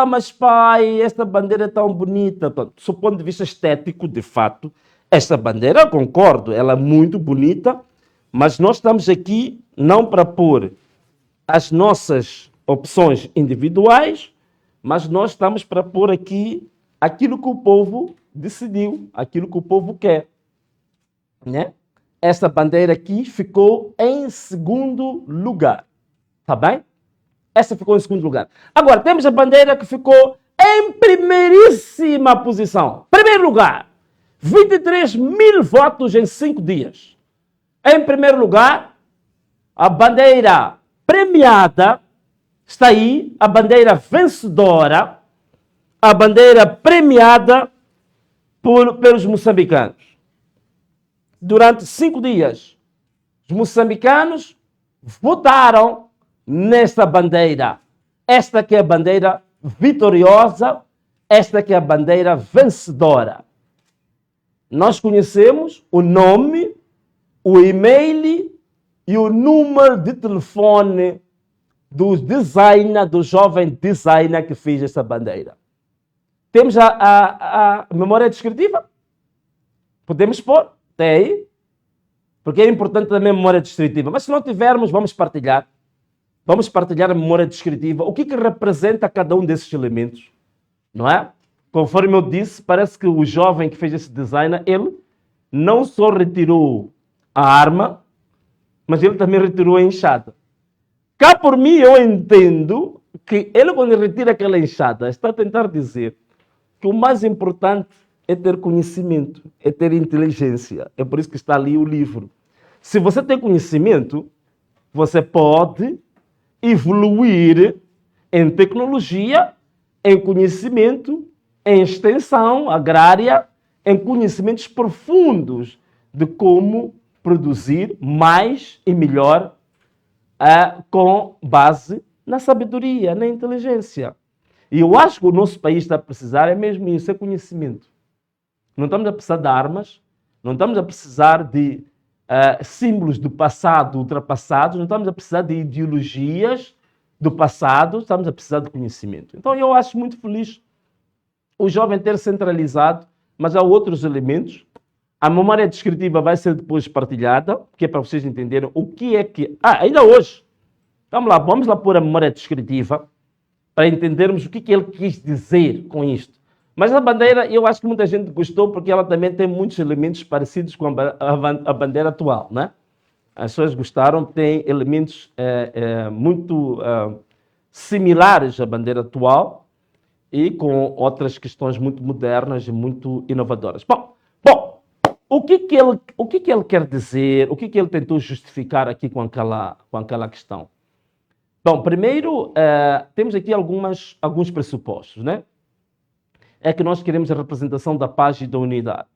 Mas pai, esta bandeira é tão bonita. Do ponto de vista estético, de fato, esta bandeira, eu concordo, ela é muito bonita, mas nós estamos aqui não para pôr as nossas opções individuais, mas nós estamos para pôr aqui aquilo que o povo decidiu, aquilo que o povo quer. Né? Esta bandeira aqui ficou em segundo lugar. Tá bem? Essa ficou em segundo lugar. Agora, temos a bandeira que ficou em primeiríssima posição. Primeiro lugar. 23 mil votos em 5 dias. Em primeiro lugar, a bandeira premiada. Está aí a bandeira vencedora, a bandeira premiada pelos moçambicanos. Durante 5 dias, os moçambicanos votaram nesta bandeira. Esta que é a bandeira vitoriosa, esta que é a bandeira vencedora. Nós conhecemos o nome, o e-mail e o número de telefone do jovem designer que fez essa bandeira. Temos a memória descritiva? Podemos pôr? Tem aí? Porque é importante também a memória descritiva. Mas se não tivermos, vamos partilhar. Vamos partilhar a memória descritiva. O que representa cada um desses elementos? Não é? Conforme eu disse, parece que o jovem que fez esse design, ele não só retirou a arma, mas ele também retirou a enxada. Cá por mim eu entendo que ele, quando retira aquela enxada, está a tentar dizer que o mais importante é ter conhecimento, é ter inteligência. É por isso que está ali o livro. Se você tem conhecimento, você pode evoluir em tecnologia, em conhecimento, em extensão agrária, em conhecimentos profundos de como produzir mais e melhor com base na sabedoria, na inteligência. E eu acho que o nosso país está a precisar é mesmo isso, é conhecimento. Não estamos a precisar de armas, não estamos a precisar de símbolos do passado ultrapassados, não estamos a precisar de ideologias do passado, estamos a precisar de conhecimento. Então eu acho muito feliz o jovem ter centralizado, mas há outros elementos. A memória descritiva vai ser depois partilhada, que é para vocês entenderem o que é que... ainda hoje, vamos lá pôr a memória descritiva, para entendermos o que ele quis dizer com isto. Mas a bandeira, eu acho que muita gente gostou, porque ela também tem muitos elementos parecidos com a bandeira atual, né? As pessoas gostaram, tem elementos muito similares à bandeira atual e com outras questões muito modernas e muito inovadoras. Bom, o que ele quer dizer, o que ele tentou justificar aqui com aquela questão? Bom, primeiro, temos aqui alguns pressupostos, né? É que nós queremos a representação da paz e da unidade.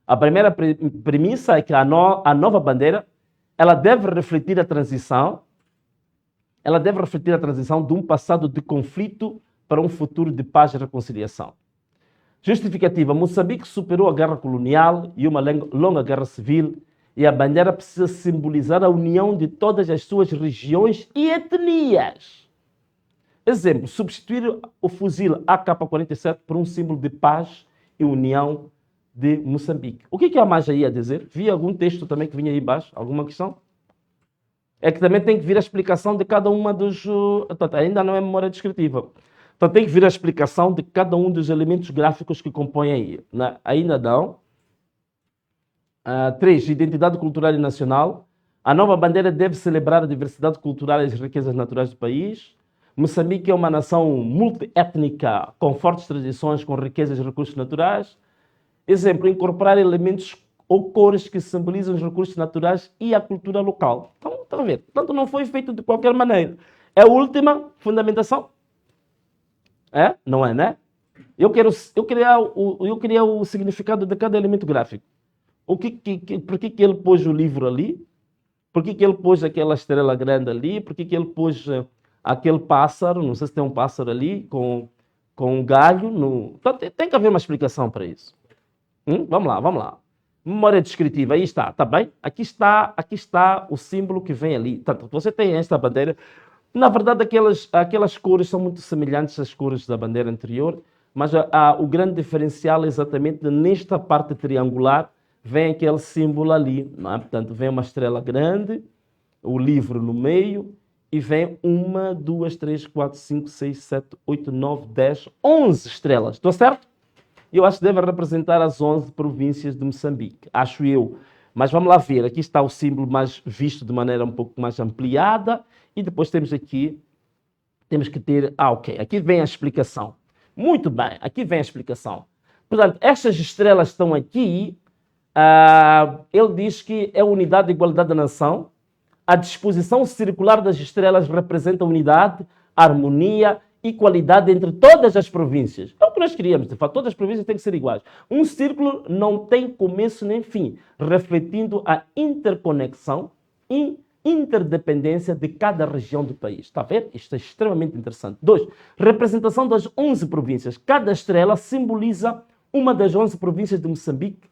A primeira premissa é que a nova bandeira, ela deve refletir a transição de um passado de conflito para um futuro de paz e reconciliação. Justificativa: Moçambique superou a guerra colonial e uma longa guerra civil, e a bandeira precisa simbolizar a união de todas as suas regiões e etnias. Exemplo, substituir o fuzil AK-47 por um símbolo de paz e união de Moçambique. O que a mais aí a dizer? Vi algum texto também que vinha aí embaixo? Alguma questão? É que também tem que vir a explicação de cada uma dos... Ainda não é memória descritiva. Então tem que vir a explicação de cada um dos elementos gráficos que compõem aí. Né? Ainda não. 3. Identidade cultural e nacional. A nova bandeira deve celebrar a diversidade cultural e as riquezas naturais do país. Moçambique é uma nação multiétnica, com fortes tradições, com riquezas e recursos naturais. Exemplo, incorporar elementos ou cores que simbolizam os recursos naturais e a cultura local. Então, estão a ver? Portanto, não foi feito de qualquer maneira. É a última fundamentação? É? Não é, né? Eu queria o significado de cada elemento gráfico. Por que ele pôs o livro ali? Por que ele pôs aquela estrela grande ali? Por que ele pôs aquele pássaro? Não sei se tem um pássaro ali com um galho. Então, tem que haver uma explicação para isso. Vamos lá. Memória descritiva, aí está, tá bem? Aqui está o símbolo que vem ali. Portanto, você tem esta bandeira. Na verdade, aquelas cores são muito semelhantes às cores da bandeira anterior, mas o grande diferencial é exatamente nesta parte triangular, vem aquele símbolo ali. Não é? Portanto, vem uma estrela grande, o livro no meio, e vem 1, 2, 3, 4, 5, 6, 7, 8, 9, 10, 11 estrelas. Estou certo? Eu acho que deve representar as 11 províncias de Moçambique, acho eu. Mas vamos lá ver, aqui está o símbolo mais visto de maneira um pouco mais ampliada, e depois temos que ter... ok, aqui vem a explicação. Muito bem, aqui vem a explicação. Portanto, estas estrelas estão aqui, ele diz que é a unidade e igualdade da nação. A disposição circular das estrelas representa a unidade, harmonia e qualidade entre todas as províncias. É o que nós queríamos, de fato, todas as províncias têm que ser iguais. Um círculo não tem começo nem fim, refletindo a interconexão e interdependência de cada região do país. Está a ver? Isto é extremamente interessante. 2. Representação das 11 províncias. Cada estrela simboliza uma das 11 províncias de Moçambique.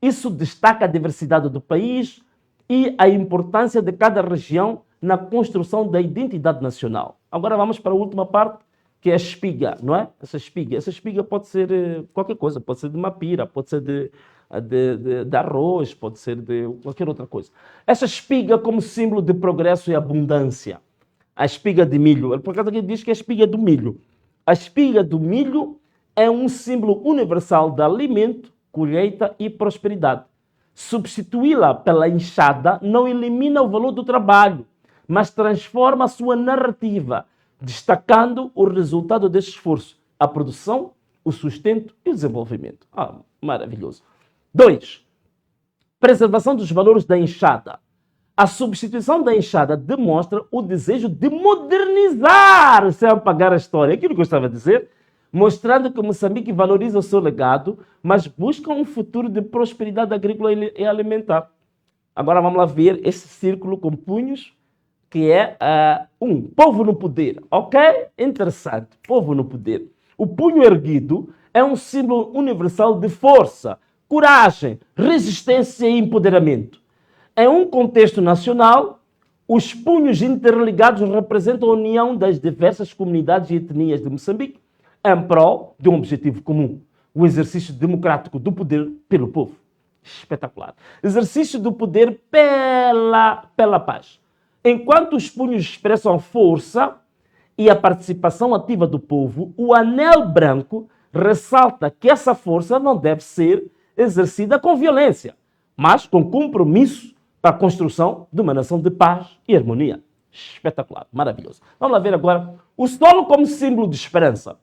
Isso destaca a diversidade do país e a importância de cada região na construção da identidade nacional. Agora vamos para a última parte, que é a espiga, não é? Essa espiga pode ser qualquer coisa, pode ser de mapira, pode ser de arroz, pode ser de qualquer outra coisa. Essa espiga como símbolo de progresso e abundância. A espiga de milho, por acaso aqui diz que é a espiga do milho. A espiga do milho é um símbolo universal de alimento, colheita e prosperidade. Substituí-la pela enxada não elimina o valor do trabalho, mas transforma a sua narrativa, destacando o resultado desse esforço, a produção, o sustento e o desenvolvimento. Maravilhoso. 2. Preservação dos valores da enxada. A substituição da enxada demonstra o desejo de modernizar, sem apagar a história. Aquilo que eu estava a dizer, mostrando que Moçambique valoriza o seu legado, mas busca um futuro de prosperidade agrícola e alimentar. Agora vamos lá ver esse círculo com punhos, que é povo no poder. Ok? Interessante. Povo no poder. O punho erguido é um símbolo universal de força, coragem, resistência e empoderamento. Em um contexto nacional, os punhos interligados representam a união das diversas comunidades e etnias de Moçambique em prol de um objetivo comum, o exercício democrático do poder pelo povo. Espetacular. Exercício do poder pela paz. Enquanto os punhos expressam força e a participação ativa do povo, o anel branco ressalta que essa força não deve ser exercida com violência, mas com compromisso para a construção de uma nação de paz e harmonia. Espetacular, maravilhoso. Vamos lá ver agora o solo como símbolo de esperança.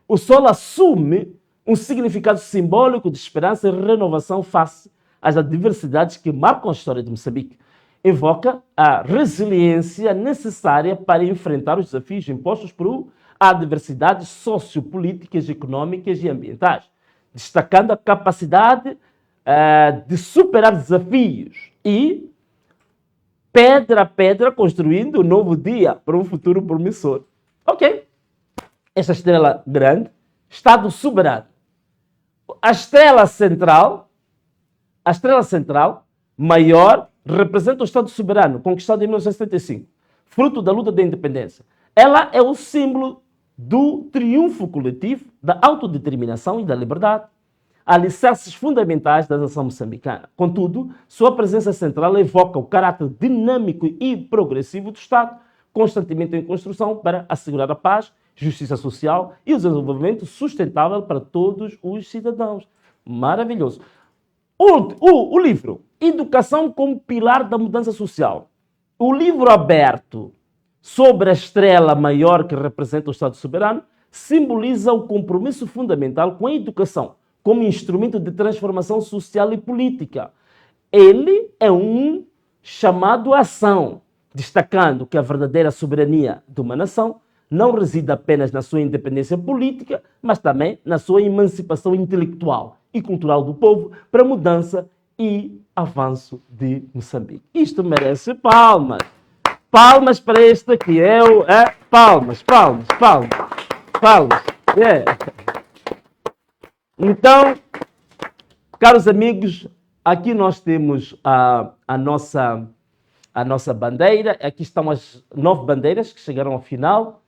O solo assume um significado simbólico de esperança e renovação face às adversidades que marcam a história de Moçambique. Evoca a resiliência necessária para enfrentar os desafios impostos por adversidades sociopolíticas, econômicas e ambientais, destacando a capacidade de superar desafios e, pedra a pedra, construindo um novo dia para um futuro promissor. Ok. Essa estrela grande, Estado soberano. A estrela central, maior, representa o Estado soberano, conquistado em 1975, fruto da luta da independência. Ela é o símbolo do triunfo coletivo, da autodeterminação e da liberdade, alicerces fundamentais da nação moçambicana. Contudo, sua presença central evoca o caráter dinâmico e progressivo do Estado, constantemente em construção para assegurar a paz, justiça social e o desenvolvimento sustentável para todos os cidadãos. Maravilhoso. O livro, Educação como Pilar da Mudança Social. O livro aberto sobre a estrela maior que representa o Estado soberano simboliza o compromisso fundamental com a educação como instrumento de transformação social e política. Ele é um chamado à ação, destacando que a verdadeira soberania de uma nação não reside apenas na sua independência política, mas também na sua emancipação intelectual e cultural do povo para a mudança e avanço de Moçambique. Isto merece palmas. Palmas para este aqui. Palmas. Yeah. Então, caros amigos, aqui nós temos a nossa bandeira. Aqui estão as 9 bandeiras que chegaram ao final.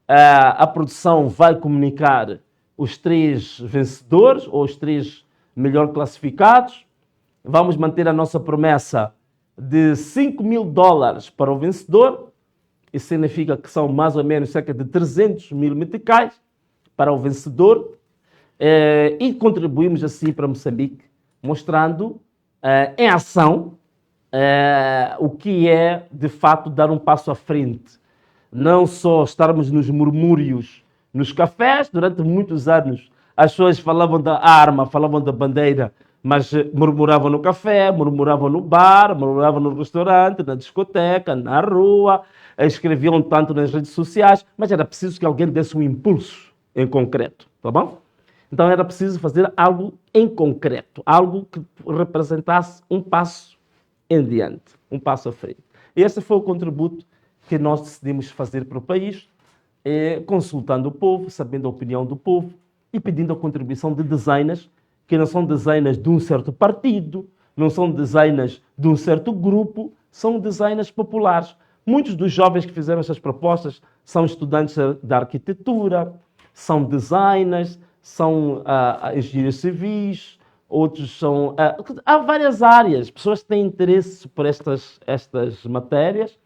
A produção vai comunicar os 3 vencedores, ou os 3 melhor classificados. Vamos manter a nossa promessa de $5.000 para o vencedor. Isso significa que são mais ou menos cerca de 300 mil meticais para o vencedor. E contribuímos assim para Moçambique, mostrando em ação o que é, de fato, dar um passo à frente. Não só estarmos nos murmúrios nos cafés. Durante muitos anos as pessoas falavam da arma, falavam da bandeira, mas murmuravam no café, murmuravam no bar, murmuravam no restaurante, na discoteca, na rua, escreviam tanto nas redes sociais, mas era preciso que alguém desse um impulso em concreto, tá bom? Então era preciso fazer algo em concreto, algo que representasse um passo em diante, um passo à frente. E esse foi o contributo que nós decidimos fazer para o país, consultando o povo, sabendo a opinião do povo e pedindo a contribuição de designers, que não são designers de um certo partido, não são designers de um certo grupo, são designers populares, muitos dos jovens que fizeram essas propostas são estudantes da arquitetura, são designers, são engenheiros civis, outros são... há várias áreas, pessoas que têm interesse por estas matérias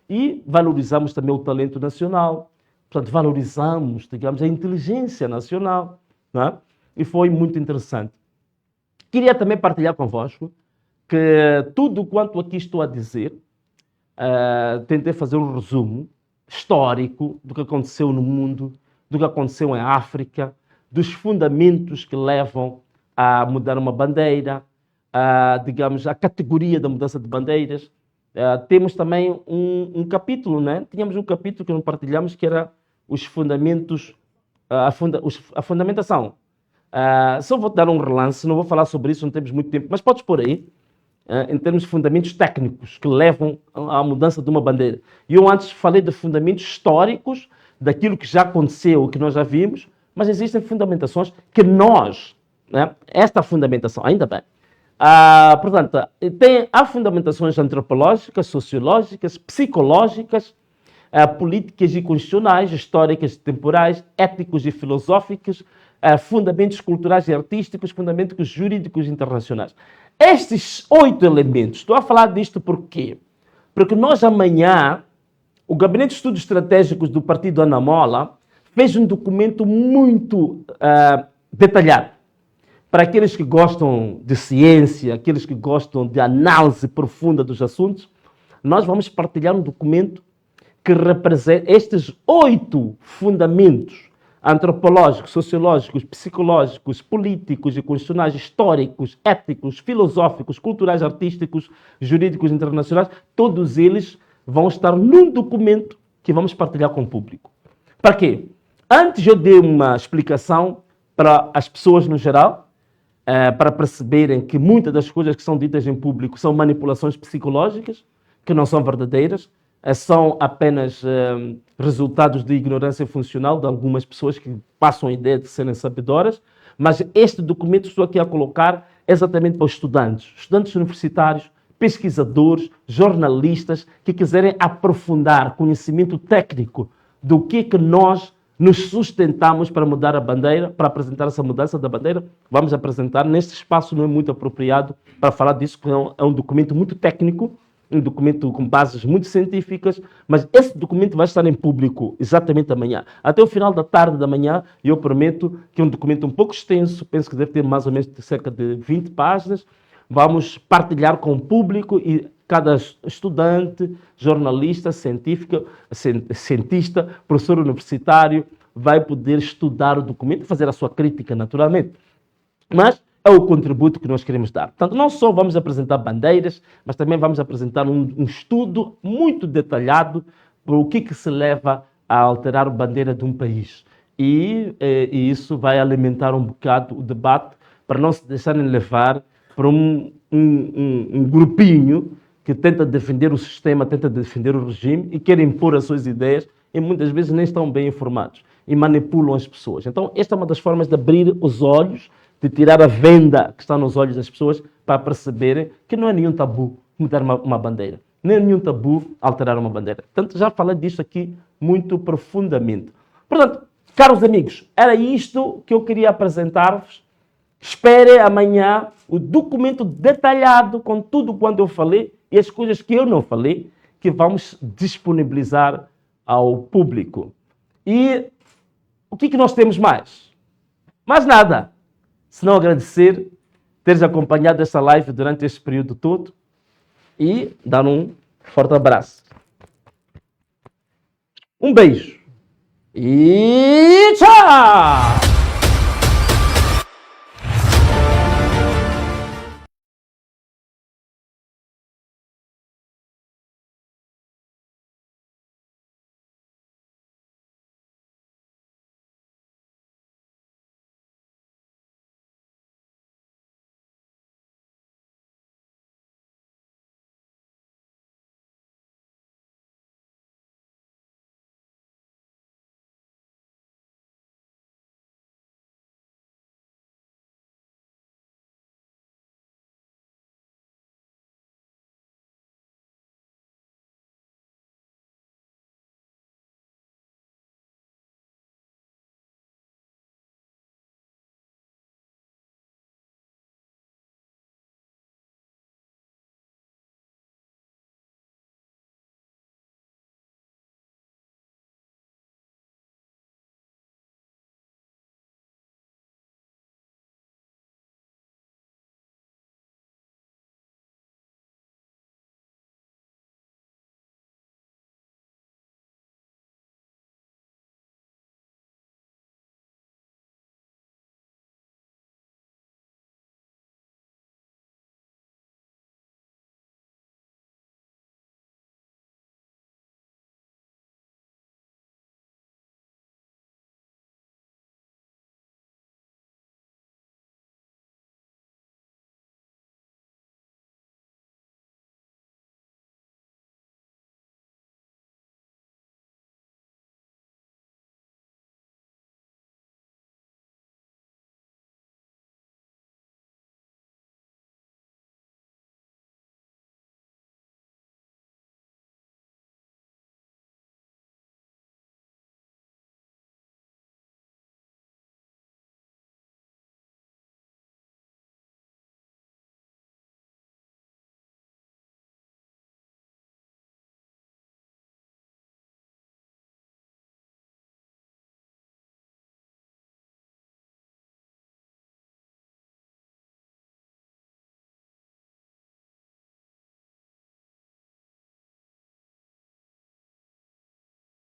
e valorizamos também o talento nacional. Portanto, valorizamos, digamos, a inteligência nacional. Não é? E foi muito interessante. Queria também partilhar convosco que tudo quanto aqui estou a dizer, tentei fazer um resumo histórico do que aconteceu no mundo, do que aconteceu em África, dos fundamentos que levam a mudar uma bandeira, digamos, a categoria da mudança de bandeiras. Temos também um capítulo, né? Tínhamos um capítulo que nós partilhamos que era os fundamentos, a fundamentação. Só vou dar um relance, não vou falar sobre isso, não temos muito tempo, mas podes pôr aí, em termos de fundamentos técnicos que levam à mudança de uma bandeira. E eu antes falei de fundamentos históricos, daquilo que já aconteceu, que nós já vimos, mas existem fundamentações que nós, né, esta fundamentação, ainda bem, portanto, há fundamentações antropológicas, sociológicas, psicológicas, políticas e constitucionais, históricas e temporais, éticos e filosóficos, fundamentos culturais e artísticos, fundamentos jurídicos internacionais. Estes 8 elementos, estou a falar disto por quê? Porque nós amanhã, o Gabinete de Estudos Estratégicos do Partido Anamola fez um documento muito detalhado. Para aqueles que gostam de ciência, aqueles que gostam de análise profunda dos assuntos, nós vamos partilhar um documento que representa estes 8 fundamentos antropológicos, sociológicos, psicológicos, políticos e constitucionais, históricos, éticos, filosóficos, culturais, artísticos, jurídicos internacionais, todos eles vão estar num documento que vamos partilhar com o público. Para quê? Antes eu dei uma explicação para as pessoas no geral, para perceberem que muitas das coisas que são ditas em público são manipulações psicológicas, que não são verdadeiras, são apenas resultados de ignorância funcional de algumas pessoas que passam a ideia de serem sabedoras, mas este documento estou aqui a colocar exatamente para os estudantes universitários, pesquisadores, jornalistas que quiserem aprofundar conhecimento técnico do que nós nos sustentamos para mudar a bandeira, para apresentar essa mudança da bandeira. Vamos apresentar, neste espaço não é muito apropriado para falar disso, porque é um documento muito técnico, um documento com bases muito científicas, mas esse documento vai estar em público exatamente amanhã. Até o final da tarde da manhã, e eu prometo que é um documento um pouco extenso, penso que deve ter mais ou menos cerca de 20 páginas, vamos partilhar com o público e cada estudante, jornalista, cientista, professor universitário, vai poder estudar o documento e fazer a sua crítica, naturalmente. Mas é o contributo que nós queremos dar. Portanto, não só vamos apresentar bandeiras, mas também vamos apresentar um estudo muito detalhado por o que se leva a alterar a bandeira de um país. E isso vai alimentar um bocado o debate para não se deixarem levar por um grupinho que tenta defender o sistema, tenta defender o regime e quer impor as suas ideias e muitas vezes nem estão bem informados e manipulam as pessoas. Então, esta é uma das formas de abrir os olhos, de tirar a venda que está nos olhos das pessoas para perceberem que não é nenhum tabu mudar uma bandeira. Nem é nenhum tabu alterar uma bandeira. Portanto, já falei disso aqui muito profundamente. Portanto, caros amigos, era isto que eu queria apresentar-vos. Espere amanhã o documento detalhado com tudo quanto eu falei e as coisas que eu não falei, que vamos disponibilizar ao público. E o que nós temos mais? Mais nada. Se não agradecer teres acompanhado esta live durante este período todo e dar um forte abraço. Um beijo e tchau!